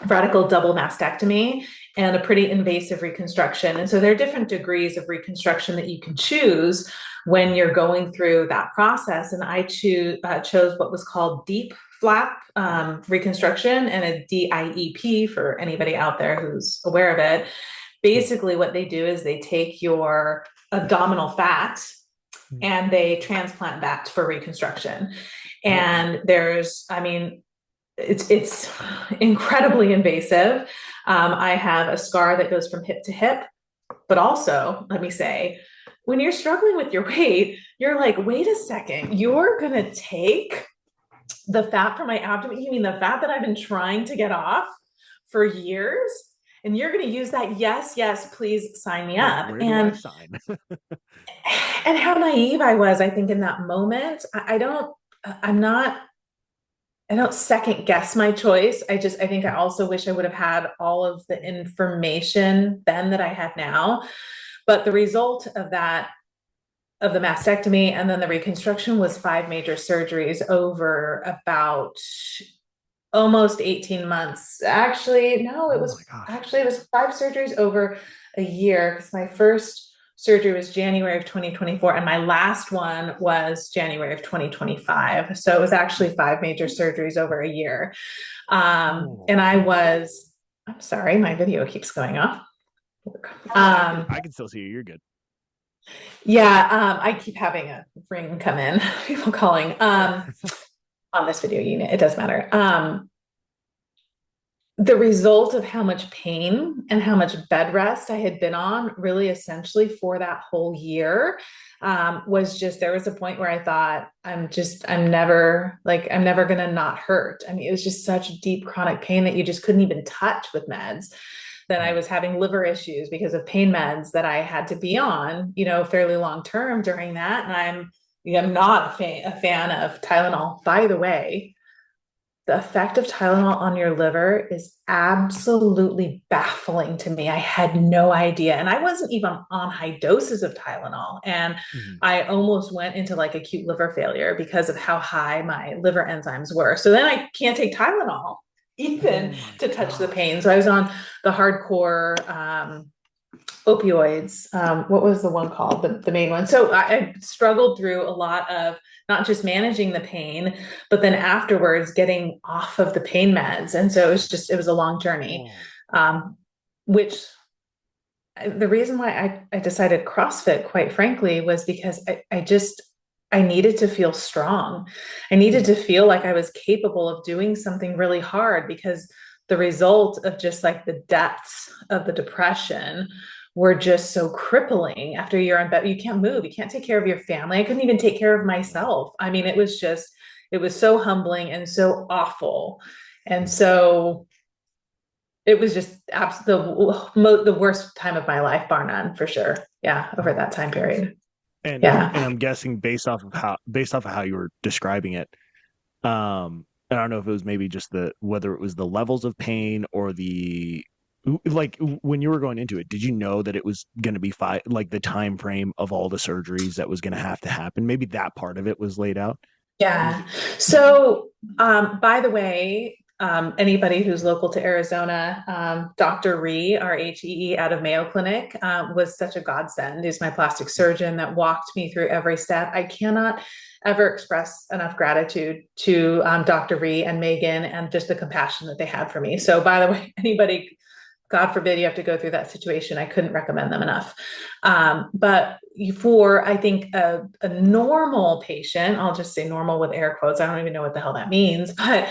radical double mastectomy and a pretty invasive reconstruction. And so there are different degrees of reconstruction that you can choose when you're going through that process. And I chose what was called deep flap reconstruction and a DIEP for anybody out there who's aware of it. Basically, what they do is they take your abdominal fat and they transplant that for reconstruction. And it's incredibly invasive. I have a scar that goes from hip to hip, but also, let me say, when you're struggling with your weight, you're like, wait a second, you're going to take the fat from my abdomen? You mean the fat that I've been trying to get off for years? And you're going to use that? Yes, please sign me up. Where do I sign? And how naive I was, I think, in that moment. I'm not I don't second guess my choice. I think I also wish I would have had all of the information then that I had now. But the result of that, of the mastectomy and then the reconstruction, was 5 major surgeries over about almost 18 months. Actually, no, it was 5 surgeries over a year, because my first surgery was January of 2024 and my last one was January of 2025. So it was actually 5 major surgeries over a year. And I'm sorry, my video keeps going off. I can still see you. You're good. Yeah, I keep having a ring come in, people calling on this video unit. It does matter. The result of how much pain and how much bed rest I had been on, really essentially for that whole year, was just, there was a point where I thought, I'm never going to not hurt. I mean, it was just such deep chronic pain that you just couldn't even touch with meds. That I was having liver issues because of pain meds that I had to be on, fairly long term during that. And I'm not a fan of Tylenol. By the way, the effect of Tylenol on your liver is absolutely baffling to me. I had no idea. And I wasn't even on high doses of Tylenol. And I almost went into like acute liver failure because of how high my liver enzymes were. So then I can't take Tylenol even to touch the pain. So I was on the hardcore opioids. What was the one called? The main one. So I struggled through a lot of not just managing the pain, but then afterwards getting off of the pain meds. And so it was a long journey, which the reason why I decided CrossFit, quite frankly, was because I needed to feel strong. I needed to feel like I was capable of doing something really hard, because the result of just like the depths of the depression were just so crippling. After you're in bed, you can't move, you can't take care of your family. I couldn't even take care of myself. I mean, it was so humbling and so awful. And so it was just the worst time of my life, bar none, for sure. Yeah. Over that time period. And I'm guessing based off of how you were describing it, I don't know if it was maybe just whether it was the levels of pain or like when you were going into it, did you know that it was going to be like the time frame of all the surgeries that was going to have to happen? Maybe that part of it was laid out. Yeah. So, by the way, anybody who's local to Arizona, Dr. Rhee, R-H-E-E, out of Mayo Clinic, was such a godsend. He's my plastic surgeon that walked me through every step. I cannot ever express enough gratitude to Dr. Rhee and Megan and just the compassion that they had for me. So by the way, anybody, God forbid you have to go through that situation, I couldn't recommend them enough. But for, I think, a normal patient, I'll just say normal with air quotes, I don't even know what the hell that means, but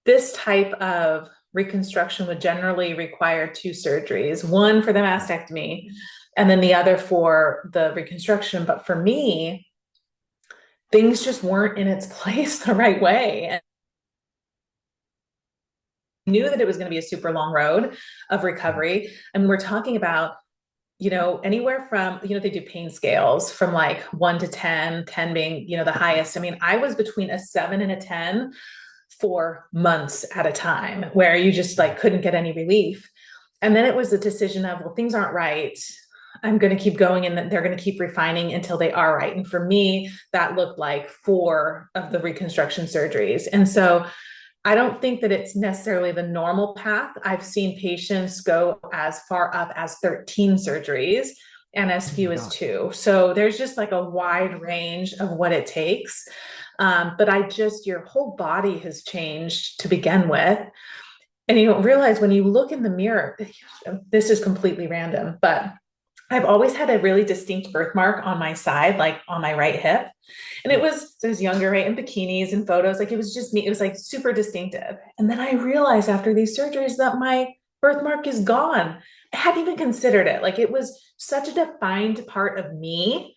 this type of reconstruction would generally require 2 surgeries, one for the mastectomy and then the other for the reconstruction. But for me, things just weren't in its place the right way. And I knew that it was going to be a super long road of recovery. I mean, we're talking about, anywhere from, they do pain scales from like 1 to 10, 10 being, the highest. I mean, I was between a 7 and a 10 for months at a time, where you just like couldn't get any relief. And then it was a decision of, well, things aren't right. I'm going to keep going, and they're going to keep refining until they are right. And for me, that looked like 4 of the reconstruction surgeries. And so I don't think that it's necessarily the normal path. I've seen patients go as far up as 13 surgeries and as few as 2. So there's just like a wide range of what it takes. But your whole body has changed to begin with. And you don't realize when you look in the mirror, this is completely random, but I've always had a really distinct birthmark on my side, like on my right hip. And I was younger, right, in bikinis and photos, like it was just me. It was like super distinctive. And then I realized after these surgeries that my birthmark is gone. I hadn't even considered it. Like it was such a defined part of me.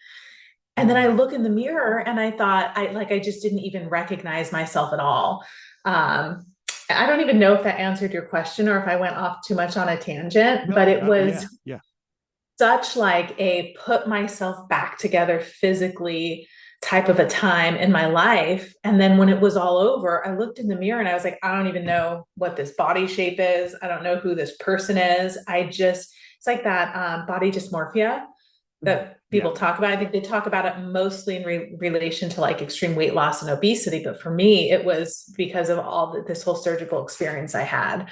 And then I look in the mirror and I thought I just didn't even recognize myself at all. I don't even know if that answered your question or if I went off too much on a tangent, but it was such like a put myself back together physically type of a time in my life. And then when it was all over, I looked in the mirror and I was like, I don't even know what this body shape is. I don't know who this person is. It's like that body dysmorphia that people talk about. I think they talk about it mostly in relation to like extreme weight loss and obesity. But for me, it was because of this whole surgical experience I had.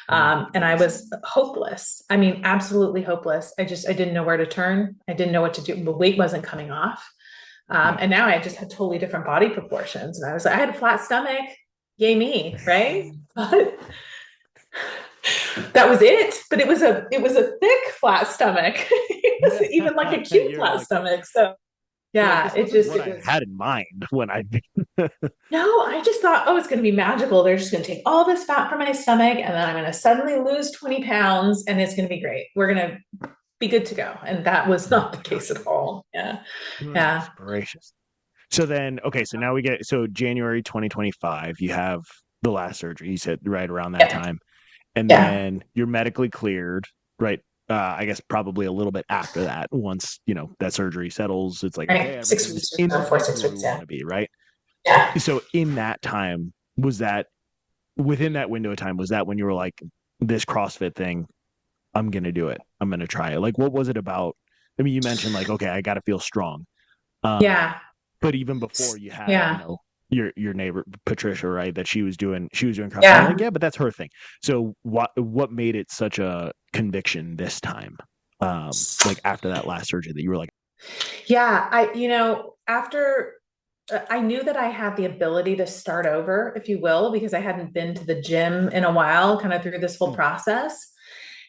And I was hopeless. I mean, absolutely hopeless. I didn't know where to turn. I didn't know what to do. The weight wasn't coming off. And now I just had totally different body proportions. And I had a flat stomach. Yay me, right? But that was it. But it was a thick flat stomach. It wasn't even like a cute flat stomach. So yeah, it was I had in mind when I No, I just thought, oh, it's going to be magical. They're just going to take all this fat from my stomach, and then I'm going to suddenly lose 20 pounds, and it's going to be great. We're going to be good to go. And that was not the case at all. Yeah. Yeah. Gracious. So then, okay, so now January 2025, you have the last surgery, you said right around that time. And then you're medically cleared, right? I guess probably a little bit after that, once, that surgery settles, it's like, okay, 6 weeks or 6 weeks. Want to be, right? Yeah. So in that time, within that window of time, was that when you were like, this CrossFit thing, I'm going to do it. I'm going to try it. Like, what was it about? I mean, you mentioned like, okay, I got to feel strong. But even before you had, your neighbor, Patricia, right, that she was doing CrossFit. Yeah. Like, but that's her thing. So what made it such a conviction this time? Like after that last surgery that you were like, after I knew that I had the ability to start over, if you will, because I hadn't been to the gym in a while, kind of through this whole process.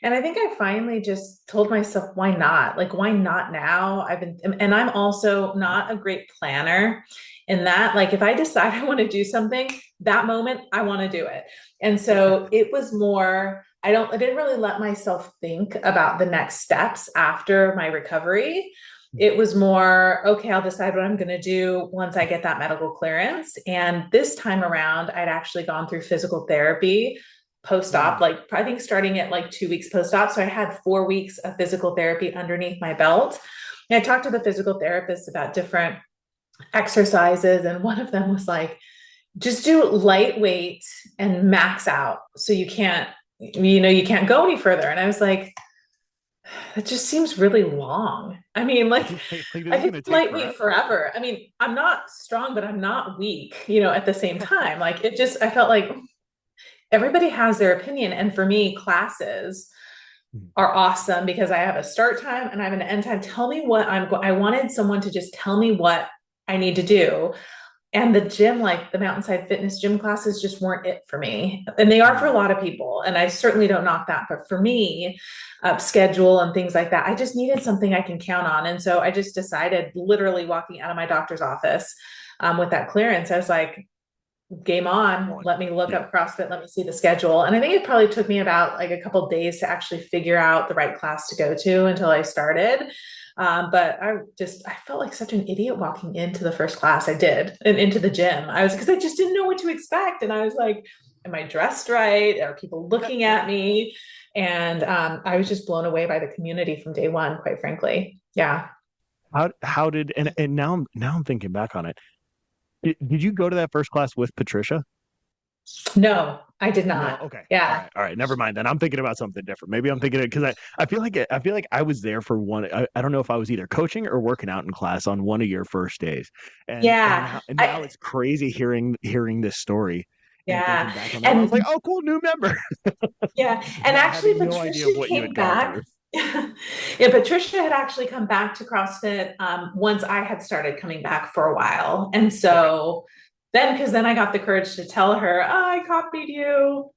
And I think I finally just told myself, why not? Like, why not now? And I'm also not a great planner in that, like, if I decide I want to do something, that moment, I want to do it. And so it was more, I didn't really let myself think about the next steps after my recovery. It was more, okay, I'll decide what I'm going to do once I get that medical clearance. And this time around, I'd actually gone through physical therapy post-op, like I think starting at like 2 weeks post-op. So I had 4 weeks of physical therapy underneath my belt. And I talked to the physical therapist about different exercises. And one of them was like, just do lightweight and max out. So you can't go any further. And I was like, that just seems really long. I mean, like I could lightweight forever. I mean, I'm not strong, but I'm not weak, at the same time. Like I felt like everybody has their opinion. And for me, classes are awesome because I have a start time and I have an end time. Tell me what I wanted someone to just tell me what I need to do. And the gym, like the Mountainside Fitness gym classes just weren't it for me. And they are for a lot of people. And I certainly don't knock that. But for me, schedule and things like that, I just needed something I can count on. And so I just decided, literally walking out of my doctor's office with that clearance, I was like, game on, let me look up CrossFit, let me see the schedule. And I think it probably took me about like a couple of days to actually figure out the right class to go to until I started. But I felt like such an idiot walking into the first class I did and into the gym. Because I just didn't know what to expect. And I was like, am I dressed right? Are people looking at me? And I was just blown away by the community from day one, quite frankly. Yeah. How did, and now I'm thinking back on it. Did you go to that first class with Patricia? No, I did not. No? Okay. Yeah. All right. Never mind. Then I'm thinking about something different. Maybe I'm thinking it because I feel like I was there for one. I don't know if I was either coaching or working out in class on one of your first days. And now it's crazy hearing this story. Yeah. And I was like, oh, cool, new member. Yeah. And actually, Patricia came back. Yeah, Patricia had actually come back to CrossFit once I had started coming back for a while. And so because then I got the courage to tell her, I copied you.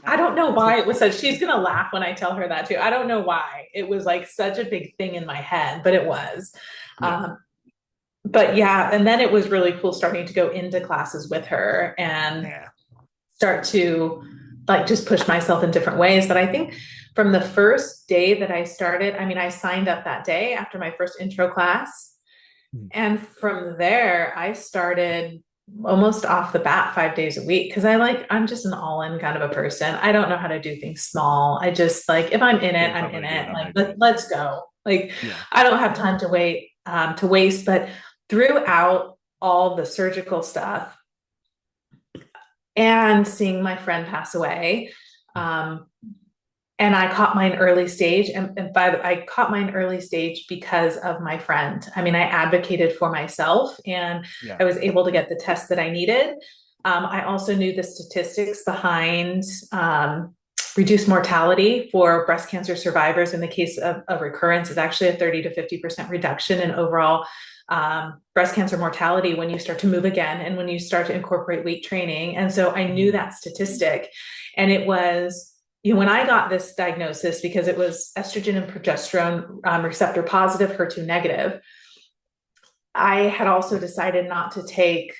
I don't know why it was she's going to laugh when I tell her that too. I don't know why it was like such a big thing in my head, but it was. But yeah, and then it was really cool starting to go into classes with her and start to like just push myself in different ways. But I think from the first day that I started, I signed up that day after my first intro class. And from there, I started almost off the bat 5 days a week. Cause I'm just an all-in kind of a person. I don't know how to do things small. I just if I'm in it, I'm in it. Let's go. I don't have time to waste, but throughout all the surgical stuff and seeing my friend pass away, and I caught mine early stage. And I caught mine early stage because of my friend. I mean, I advocated for myself and I was able to get the test that I needed. I also knew the statistics behind reduced mortality for breast cancer survivors. In the case of recurrence, is actually a 30 to 50% reduction in overall breast cancer mortality when you start to move again and when you start to incorporate weight training. And so I knew that statistic. And it was, when I got this diagnosis, because it was estrogen and progesterone receptor positive, HER2 negative, I had also decided not to take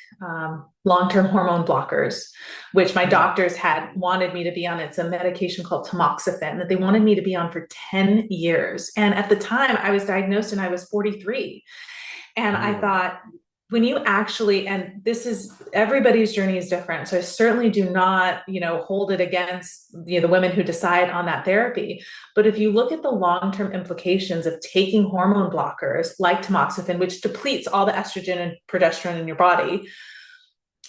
long-term hormone blockers, which my doctors had wanted me to be on. It's a medication called tamoxifen that they wanted me to be on for 10 years. And at the time I was diagnosed and I was 43. And I thought, when you actually, and this is, everybody's journey is different. So I certainly do not, hold it against, the women who decide on that therapy. But if you look at the long-term implications of taking hormone blockers like tamoxifen, which depletes all the estrogen and progesterone in your body,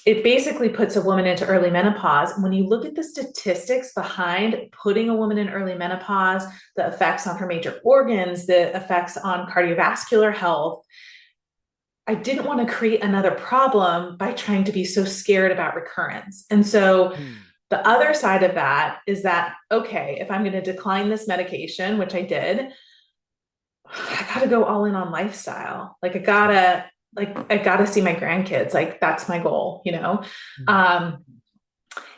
it basically puts a woman into early menopause. When you look at the statistics behind putting a woman in early menopause, the effects on her major organs, the effects on cardiovascular health, I didn't want to create another problem by trying to be so scared about recurrence. And so the other side of that is that, okay, if I'm going to decline this medication, which I did, I got to go all in on lifestyle. Like I gotta see my grandkids. Like that's my goal,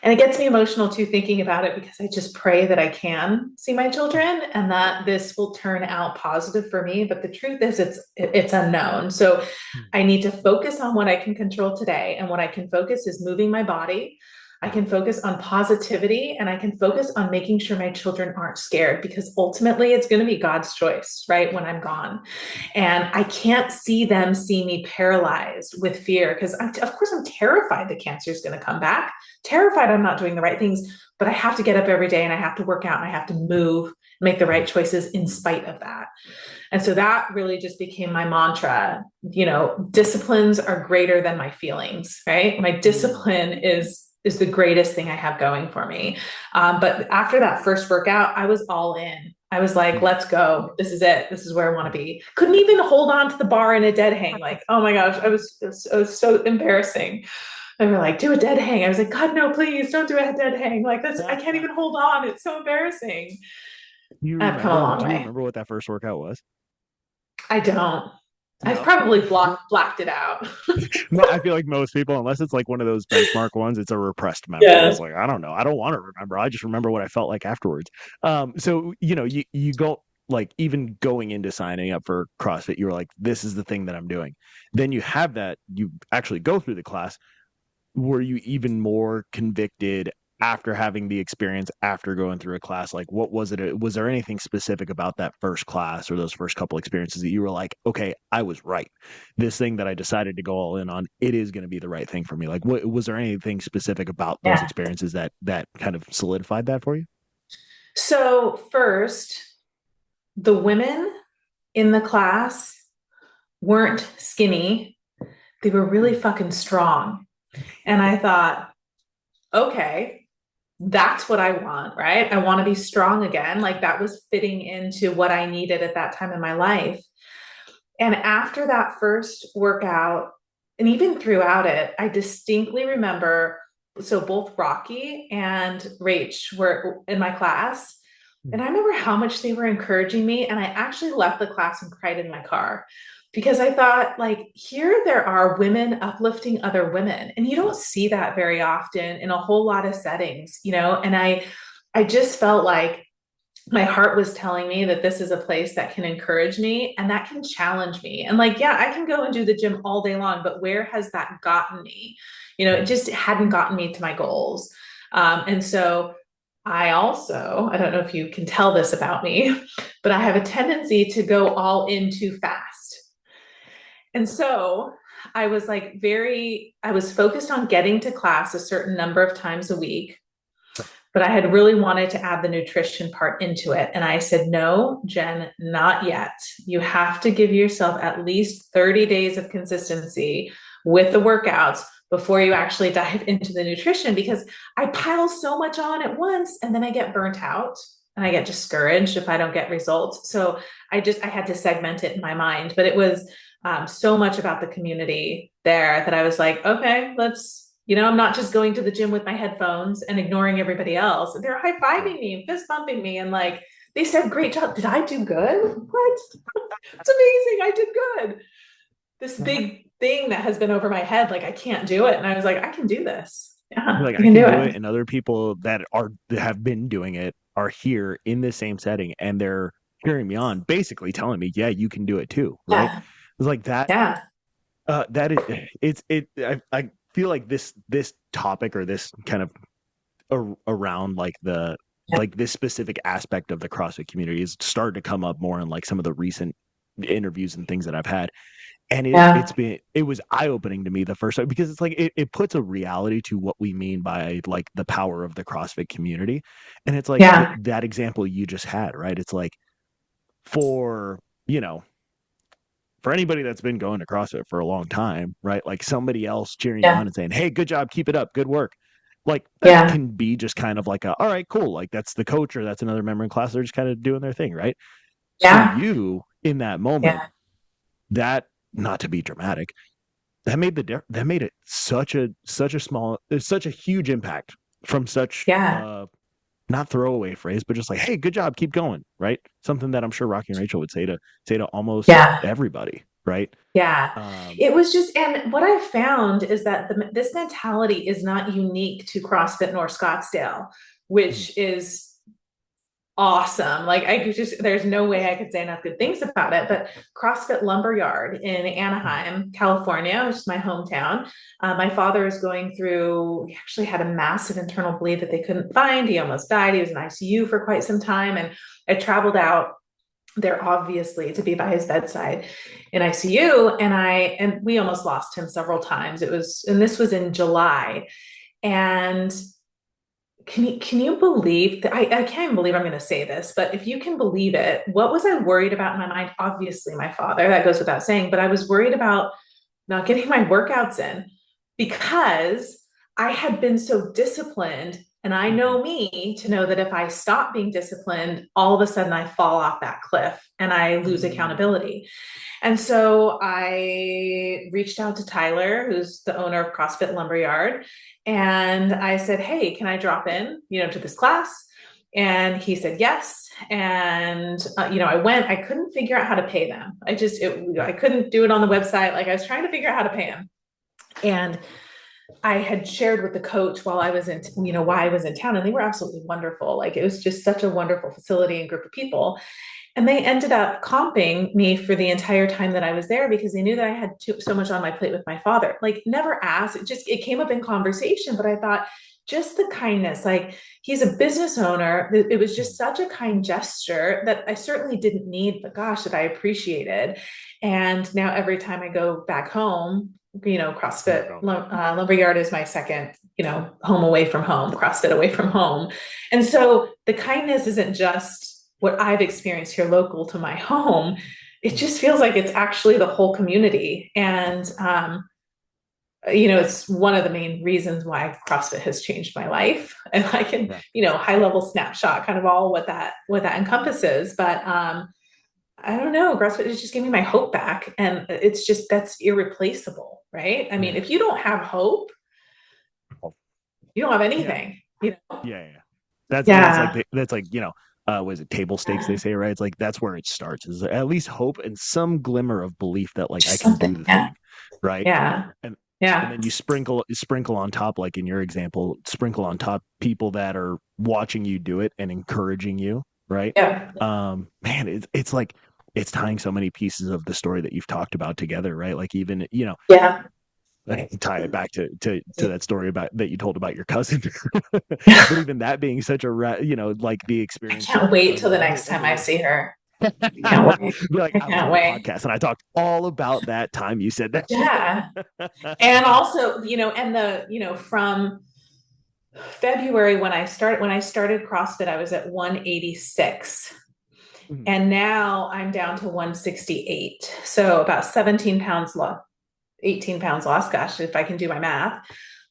and it gets me emotional too, thinking about it, because I just pray that I can see my children and that this will turn out positive for me. But the truth is it's unknown. So I need to focus on what I can control today. And what I can focus is moving my body. I can focus on positivity, and I can focus on making sure my children aren't scared, because ultimately it's going to be God's choice, right? When I'm gone, and I can't see them see me paralyzed with fear, because of course I'm terrified the cancer is going to come back, terrified I'm not doing the right things, but I have to get up every day and I have to work out and I have to move, make the right choices in spite of that. And so that really just became my mantra. Disciplines are greater than my feelings, right? My discipline is the greatest thing I have going for me. But after that first workout, I was all in. I was like, let's go. This is it. This is where I want to be. Couldn't even hold on to the bar in a dead hang. Like, oh my gosh, it was so embarrassing. They were like, do a dead hang. I was like, God, no, please don't do a dead hang. Like this, I can't even hold on. It's so embarrassing. I've come a long way. Do you remember what that first workout was? I don't. I've probably blacked it out. No, I feel like most people, unless it's like one of those benchmark ones, it's a repressed memory. Yeah. It's like, I don't know. I don't want to remember. I just remember what I felt like afterwards. So, you go, like, even going into signing up for CrossFit, you were like, this is the thing that I'm doing. Then you have that, you actually go through the class. Were you even more convicted after having the experience, after going through a class? Like, what was it? Was there anything specific about that first class or those first couple experiences that you were like, okay, I was right. This thing that I decided to go all in on, it is going to be the right thing for me. Like, was there anything specific about those experiences that kind of solidified that for you? So first, the women in the class weren't skinny. They were really fucking strong. And I thought, okay, that's what I want, right? I want to be strong again. Like that was fitting into what I needed at that time in my life. And after that first workout, and even throughout it, I distinctly remember, so both Rocky and Rach were in my class. And I remember how much they were encouraging me. And I actually left the class and cried in my car, because I thought, like, here there are women uplifting other women. And you don't see that very often in a whole lot of settings, and I just felt like my heart was telling me that this is a place that can encourage me and that can challenge me. And like, yeah, I can go and do the gym all day long, but where has that gotten me? It just hadn't gotten me to my goals. And so I don't know if you can tell this about me, but I have a tendency to go all in too fast. And so I was focused on getting to class a certain number of times a week, but I had really wanted to add the nutrition part into it. And I said, no, Jen, not yet. You have to give yourself at least 30 days of consistency with the workouts before you actually dive into the nutrition, because I pile so much on at once and then I get burnt out and I get discouraged if I don't get results. So I had to segment it in my mind, but it was so much about the community there that I was like, okay, I'm not just going to the gym with my headphones and ignoring everybody else. They're high-fiving me and fist bumping me. And like, they said, great job. Did I do good? What? It's amazing. I did good. This big thing that has been over my head, like I can't do it. And I was like, I can do this. Yeah, like I can do it. And other people that have been doing it are here in the same setting and they're cheering me on, basically telling me, yeah, you can do it too. Right. Yeah. It's like that. Yeah. I feel like this topic or this kind of around like like this specific aspect of the CrossFit community is starting to come up more in like some of the recent interviews and things that I've had. And it was eye-opening to me the first time, because it's like it puts a reality to what we mean by like the power of the CrossFit community. And it's like that example you just had, right? It's like for anybody that's been going to CrossFit for a long time, right? Like somebody else cheering you on and saying, hey, good job, keep it up, good work. Like that can be just kind of like all right, cool. Like that's the coach or that's another member in class. They're just kind of doing their thing, right? Yeah. For you in that moment, that, not to be dramatic, that made it such a huge impact from such not throwaway phrase, but just like, hey, good job, keep going, right? Something that I'm sure Rocky and Rachel would say to almost everybody, right? Yeah. It was just, and what I found is that this mentality is not unique to CrossFit nor Scottsdale, which is awesome. Like there's no way I could say enough good things about it, but CrossFit Lumberyard in Anaheim, California, which is my hometown. My father is going through, he actually had a massive internal bleed that they couldn't find. He almost died. He was in ICU for quite some time. And I traveled out there obviously to be by his bedside in ICU. And we almost lost him several times. This was in July. And can you believe that? I can't even believe I'm going to say this, but if you can believe it, what was I worried about in my mind? Obviously my father, that goes without saying, but I was worried about not getting my workouts in because I had been so disciplined. And I know me to know that if I stop being disciplined, all of a sudden I fall off that cliff and I lose accountability. And so I reached out to Tyler, who's the owner of CrossFit Lumberyard. And I said, hey, can I drop in, to this class? And he said, yes. And, I went, I couldn't figure out how to pay them. I couldn't do it on the website. Like I was trying to figure out how to pay them. And I had shared with the coach while I was in town, and they were absolutely wonderful. Like it was just such a wonderful facility and group of people. And they ended up comping me for the entire time that I was there because they knew that I had so much on my plate with my father. Like never asked, it came up in conversation, but I thought just the kindness, like he's a business owner. It was just such a kind gesture that I certainly didn't need, but gosh, that I appreciated. And now every time I go back home, CrossFit Lumberyard is my second, home away from home, CrossFit away from home. And so the kindness isn't just what I've experienced here local to my home. It just feels like it's actually the whole community. And, it's one of the main reasons why CrossFit has changed my life. And I can, high level snapshot kind of all what that encompasses. But, I don't know, CrossFit is just giving me my hope back. And that's irreplaceable, right? I mean, if you don't have hope, you don't have anything, That's like, was it table stakes? They say, right? It's like, that's where it starts, is at least hope and some glimmer of belief that like just I can do the thing. Right. Yeah. And then you sprinkle on top, like in your example, sprinkle on top people that are watching you do it and encouraging you. Right. Yeah. Man, it's like, it's tying so many pieces of the story that you've talked about together, right? Like even, I tie it back to that story that you told about your cousin. But even that being such a, like the experience. I can't wait till the next time I see her. I can't wait. Like, I can't wait. Podcast and I talked all about that time you said that. Yeah. And also, from February, when I started CrossFit, I was at 186. Mhm. And now I'm down to 168. So about 17 pounds lost, 18 pounds lost. Gosh, if I can do my math,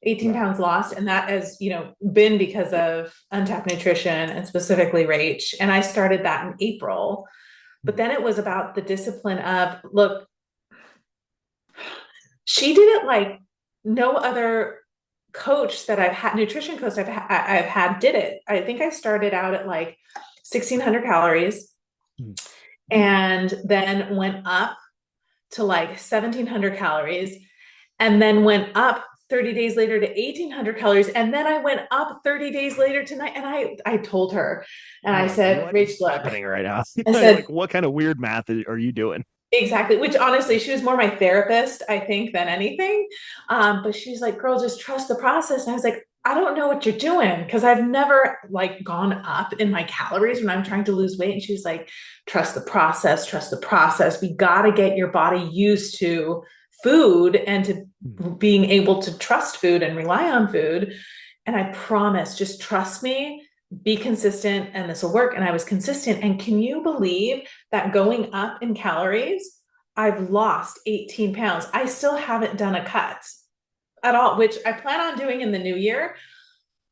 18 Wow. pounds lost. And that has, been because of Untapped Nutrition and specifically Rach. And I started that in April. But then it was about the discipline of, look, she did it like no other coach that I've had, nutrition coach I've had did it. I think I started out at like 1,600 calories and then went up to like 1,700 calories and then went up 30 days later to 1,800 calories. And then I went up 30 days later tonight. And I told her, and I said, what is Rach, look, happening right now? I said, Like, what kind of weird math are you doing? exactly. Which honestly, she was more my therapist, I think, than anything. But she's like, girl, just trust the process. And I was like, I don't know what you're doing because I've never like gone up in my calories when I'm trying to lose weight. And she's like, trust the process, trust the process. We got to get your body used to food and to being able to trust food and rely on food. And I promise, just trust me, be consistent, and this will work. And I was consistent. And can you believe that going up in calories, I've lost 18 pounds. I still haven't done a cut at all, which I plan on doing in the new year.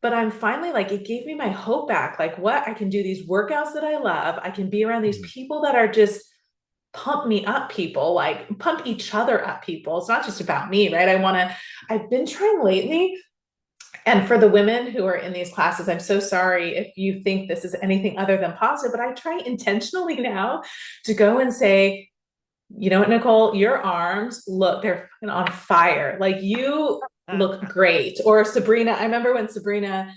But I'm finally like, it gave me my hope back. Like, what? I can do these workouts that I love. I can be around these people that are just pump me up people, like pump each other up people. It's not just about me, right? I've been trying lately. And for the women who are in these classes, I'm so sorry if you think this is anything other than positive, but I try intentionally now to go and say, you know what, Nicole, your arms look, they're on fire. Like you look great. Or Sabrina, I remember when Sabrina,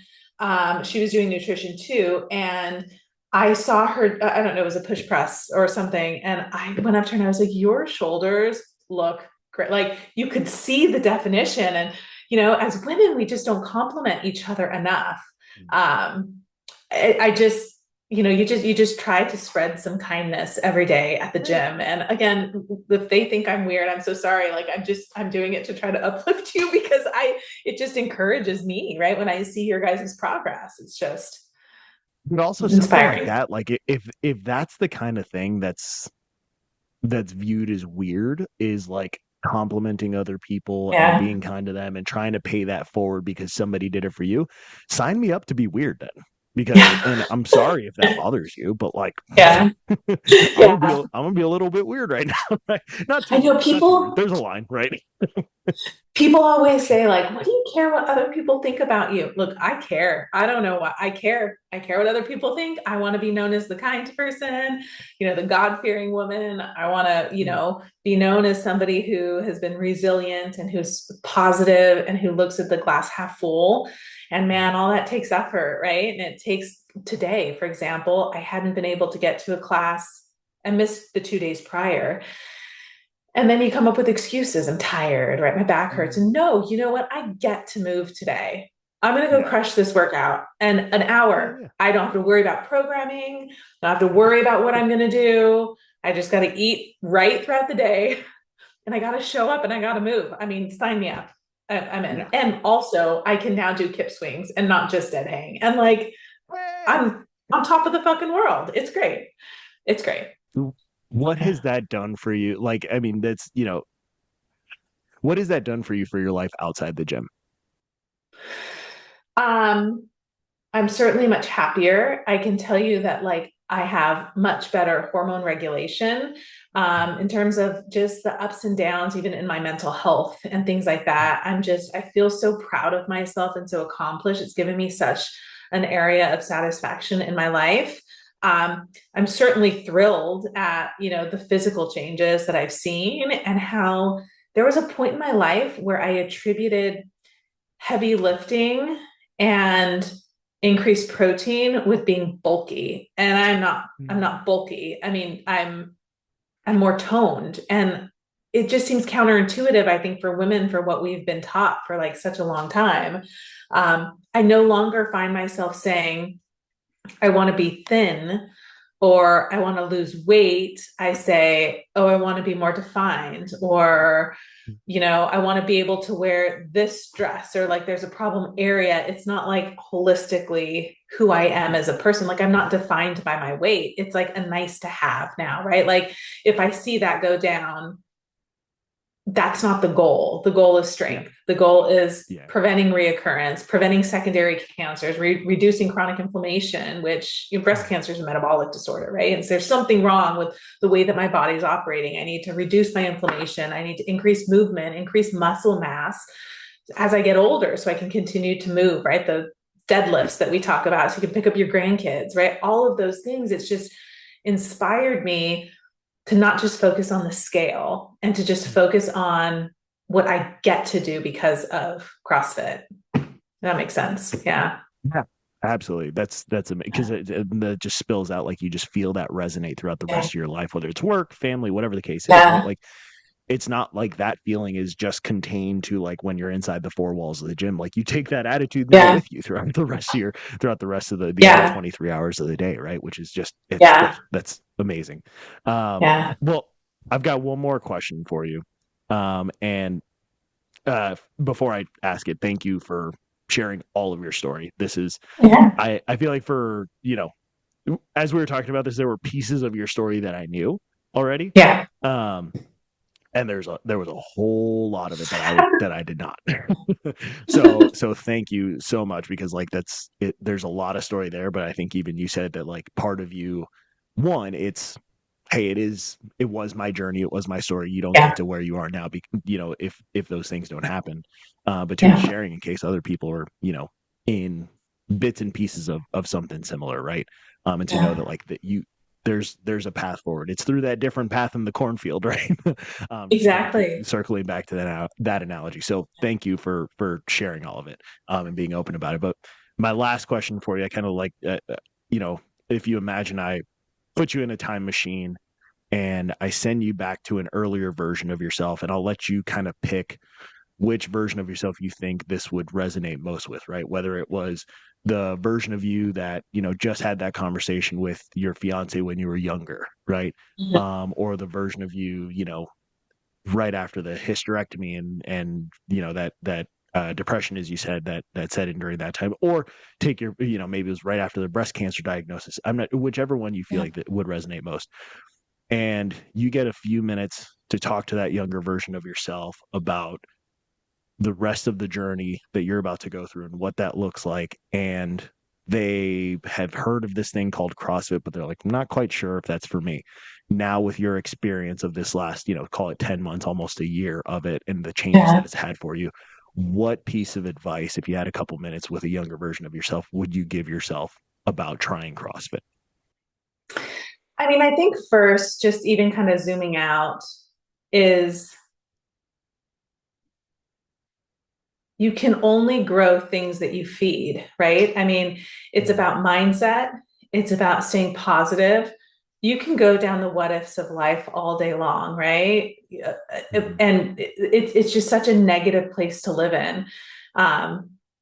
she was doing nutrition too. And I saw her, I don't know, it was a push press or something. And I went up to her and I was like, your shoulders look great. Like you could see the definition. And as women, we just don't compliment each other enough. I just, you just try to spread some kindness every day at the gym. And again, if they think I'm weird, I'm so sorry. Like I'm doing it to try to uplift you because it just encourages me, right? When I see your guys' progress, it's just But also inspiring. something like that, like if that's the kind of thing that's viewed as weird, is like complimenting other people and Yeah. being kind to them and trying to pay that forward because somebody did it for you, sign me up to be weird then. Because and I'm sorry if that bothers you, but like Yeah. I'm Yeah. gonna be a little bit weird right now, right? Not too I know weird, not too weird. people, There's a line, right? people always say like, what do you care what other people think about you? Look, I care. I don't know what I care. I care what other people think. I want to be known as the kind person, the God-fearing woman. I want to, be known as somebody who has been resilient and who's positive and who looks at the glass half full. And man, all that takes effort, right? And it takes today, for example, I hadn't been able to get to a class and missed the 2 days prior. And then you come up with excuses. I'm tired, right? My back hurts. And no, you know what? I get to move today. I'm going to go crush this workout in an hour. I don't have to worry about programming. I don't have to worry about what I'm going to do. I just got to eat right throughout the day. And I got to show up and I got to move. I mean, sign me up. I'm in. Yeah. And also I can now do kip swings and not just dead hang. And like, I'm on top of the fucking world. It's great. It's great. What has that done for you? Like, I mean, that's, what has that done for you for your life outside the gym? I'm certainly much happier. I can tell you that like I have much better hormone regulation in terms of just the ups and downs, even in my mental health and things like that. I feel so proud of myself and so accomplished. It's given me such an area of satisfaction in my life. I'm certainly thrilled at, the physical changes that I've seen and how there was a point in my life where I attributed heavy lifting and increased protein with being bulky. And I'm not bulky. I mean, I'm more toned, and it just seems counterintuitive, I think, for women, for what we've been taught for like such a long time. I no longer find myself saying, I want to be thin, or I want to lose weight, I say, oh, I want to be more defined, or, I want to be able to wear this dress, or like there's a problem area. It's not like holistically who I am as a person. Like I'm not defined by my weight. It's like a nice to have now, right? Like if I see that go down, that's not the goal. The goal is strength. The goal is preventing reoccurrence, preventing secondary cancers, reducing chronic inflammation, which breast cancer is a metabolic disorder, right? And so there's something wrong with the way that my body is operating. I need to reduce my inflammation. I need to increase movement, increase muscle mass as I get older so I can continue to move, right? The deadlifts that we talk about, so you can pick up your grandkids, right? All of those things. It's just inspired me to not just focus on the scale and to just focus on what I get to do because of CrossFit. That makes sense. Yeah. Yeah, absolutely. That's amazing, because it just spills out. Like you just feel that resonate throughout the rest of your life, whether it's work, family, whatever the case is, right? Like it's not like that feeling is just contained to like when you're inside the four walls of the gym. Like you take that attitude there with you throughout the rest of the other 23 hours of the day, right? Which is just that's amazing. Well, I've got one more question for you. And before I ask it, thank you for sharing all of your story. This is I feel like for as we were talking about this, there were pieces of your story that I knew already. And there was a whole lot of it that I did not. So thank you so much, because like that's it. There's a lot of story there, but I think even you said that like part of you, one, it's, hey, it was my journey, it was my story. You don't get to where you are now, if those things don't happen. But two, sharing in case other people are in bits and pieces of something similar, right? And to know that like that there's a path forward. It's through that different path in the cornfield, right? Exactly. Circling back to that analogy. So thank you for sharing all of it and being open about it. But my last question for you, I kind of like, if you imagine I put you in a time machine and I send you back to an earlier version of yourself, and I'll let you kind of pick which version of yourself you think this would resonate most with, right? Whether it was the version of you that, just had that conversation with your fiance when you were younger, right? Or the version of you, right after the hysterectomy and that depression, as you said, that set in during that time, or take your, maybe it was right after the breast cancer diagnosis. I'm not, whichever one you feel like that would resonate most. And you get a few minutes to talk to that younger version of yourself about the rest of the journey that you're about to go through and what that looks like. And they have heard of this thing called CrossFit, but they're like, I'm not quite sure if that's for me. Now, with your experience of this last, call it 10 months, almost a year of it, and the changes that it's had for you, what piece of advice, if you had a couple minutes with a younger version of yourself, would you give yourself about trying CrossFit? I mean, I think first, just even kind of zooming out, is you can only grow things that you feed, right? I mean, it's about mindset. It's about staying positive. You can go down the what ifs of life all day long, right? And it's just such a negative place to live in.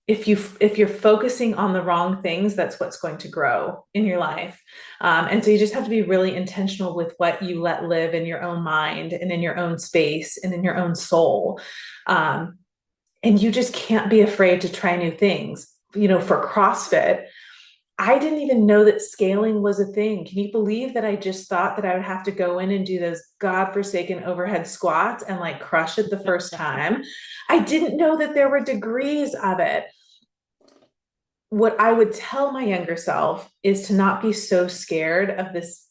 If you're focusing on the wrong things, that's what's going to grow in your life. And so you just have to be really intentional with what you let live in your own mind and in your own space and in your own soul. And you just can't be afraid to try new things. For CrossFit, I didn't even know that scaling was a thing. Can you believe that I just thought that I would have to go in and do those godforsaken overhead squats and like crush it the first time? I didn't know that there were degrees of it. What I would tell my younger self is to not be so scared of this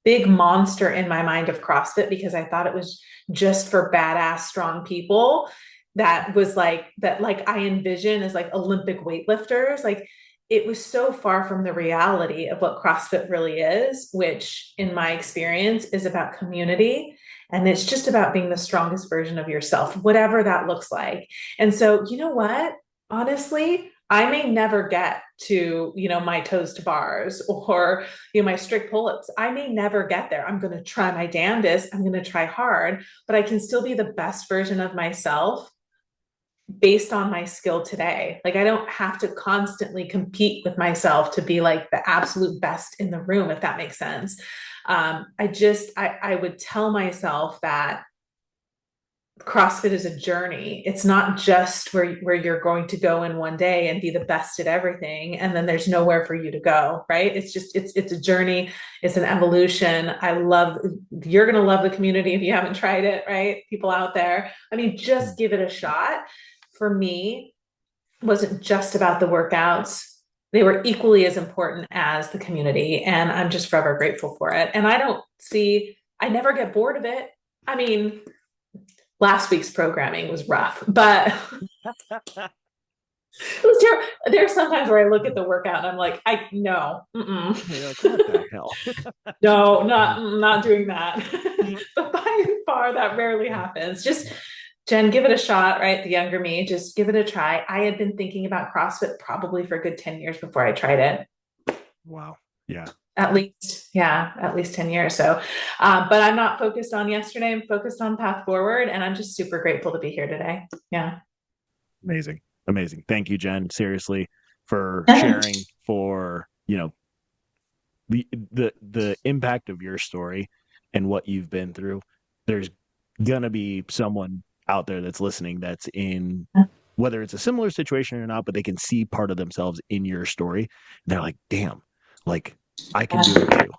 big monster in my mind of CrossFit, because I thought it was just for badass, strong people. That was like I envision as like Olympic weightlifters. Like it was so far from the reality of what CrossFit really is, which in my experience is about community. And it's just about being the strongest version of yourself, whatever that looks like. And so, you know what, honestly, I may never get to, my toes to bars or, my strict pull-ups. I may never get there. I'm going to try my damnedest. I'm going to try hard, but I can still be the best version of myself based on my skill today. Like I don't have to constantly compete with myself to be like the absolute best in the room, if that makes sense. I would tell myself that CrossFit is a journey. It's not just where you're going to go in one day and be the best at everything, and then there's nowhere for you to go, right? It's a journey. It's an evolution. You're going to love the community if you haven't tried it, right? People out there. I mean, just give it a shot. For me, it wasn't just about the workouts. They were equally as important as the community, and I'm just forever grateful for it. And I never get bored of it. I mean, last week's programming was rough, but it was terrible. There's sometimes where I look at the workout and I'm like, no, no, not doing that. But by far, that rarely happens. Just Jen, give it a shot, right? The younger me, just give it a try. I had been thinking about CrossFit probably for a good 10 years before I tried it. Wow. Yeah. At least 10 years. So, but I'm not focused on yesterday. I'm focused on path forward, and I'm just super grateful to be here today. Yeah. Amazing. Thank you, Jen, seriously, for sharing, for, the impact of your story and what you've been through. There's gonna be someone out there that's listening that's in, whether it's a similar situation or not, but they can see part of themselves in your story. They're like, damn, like I can do it too,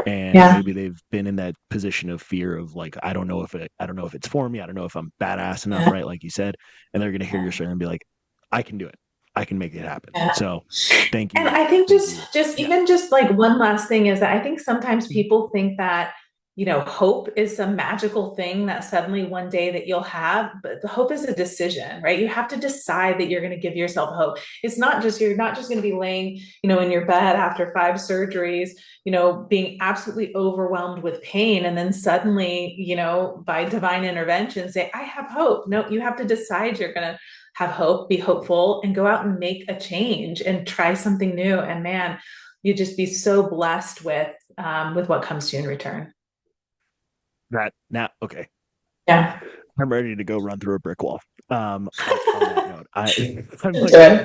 and maybe they've been in that position of fear of like, I don't know if it's for me. I don't know if I'm badass enough, right? Like you said, and they're going to hear your story and be like, I can do it. I can make it happen. So thank you. And I think just like one last thing is that I think sometimes people think that, hope is some magical thing that suddenly one day that you'll have, but the hope is a decision, right? You have to decide that you're going to give yourself hope. You're not just going to be laying, in your bed after 5 surgeries, being absolutely overwhelmed with pain. And then suddenly, by divine intervention, say, I have hope. No, you have to decide you're going to have hope, be hopeful, and go out and make a change and try something new. And man, you just be so blessed with what comes to you in return. Okay. Yeah. I'm ready to go run through a brick wall. On that note, I'm like,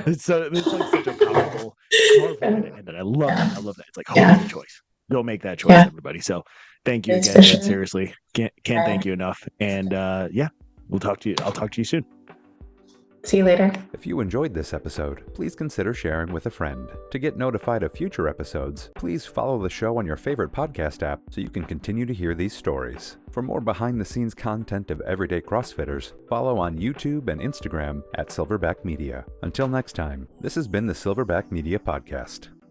it's like such a powerful way to end it. I love that. It's like, make a choice. Go make that choice, everybody. So thank you again. Sure. Seriously. Can't thank you enough. And I'll talk to you soon. See you later. If you enjoyed this episode, please consider sharing with a friend. To get notified of future episodes, please follow the show on your favorite podcast app so you can continue to hear these stories. For more behind-the-scenes content of everyday CrossFitters, follow on YouTube and Instagram at Silverback Media. Until next time, this has been the Silverback Media Podcast.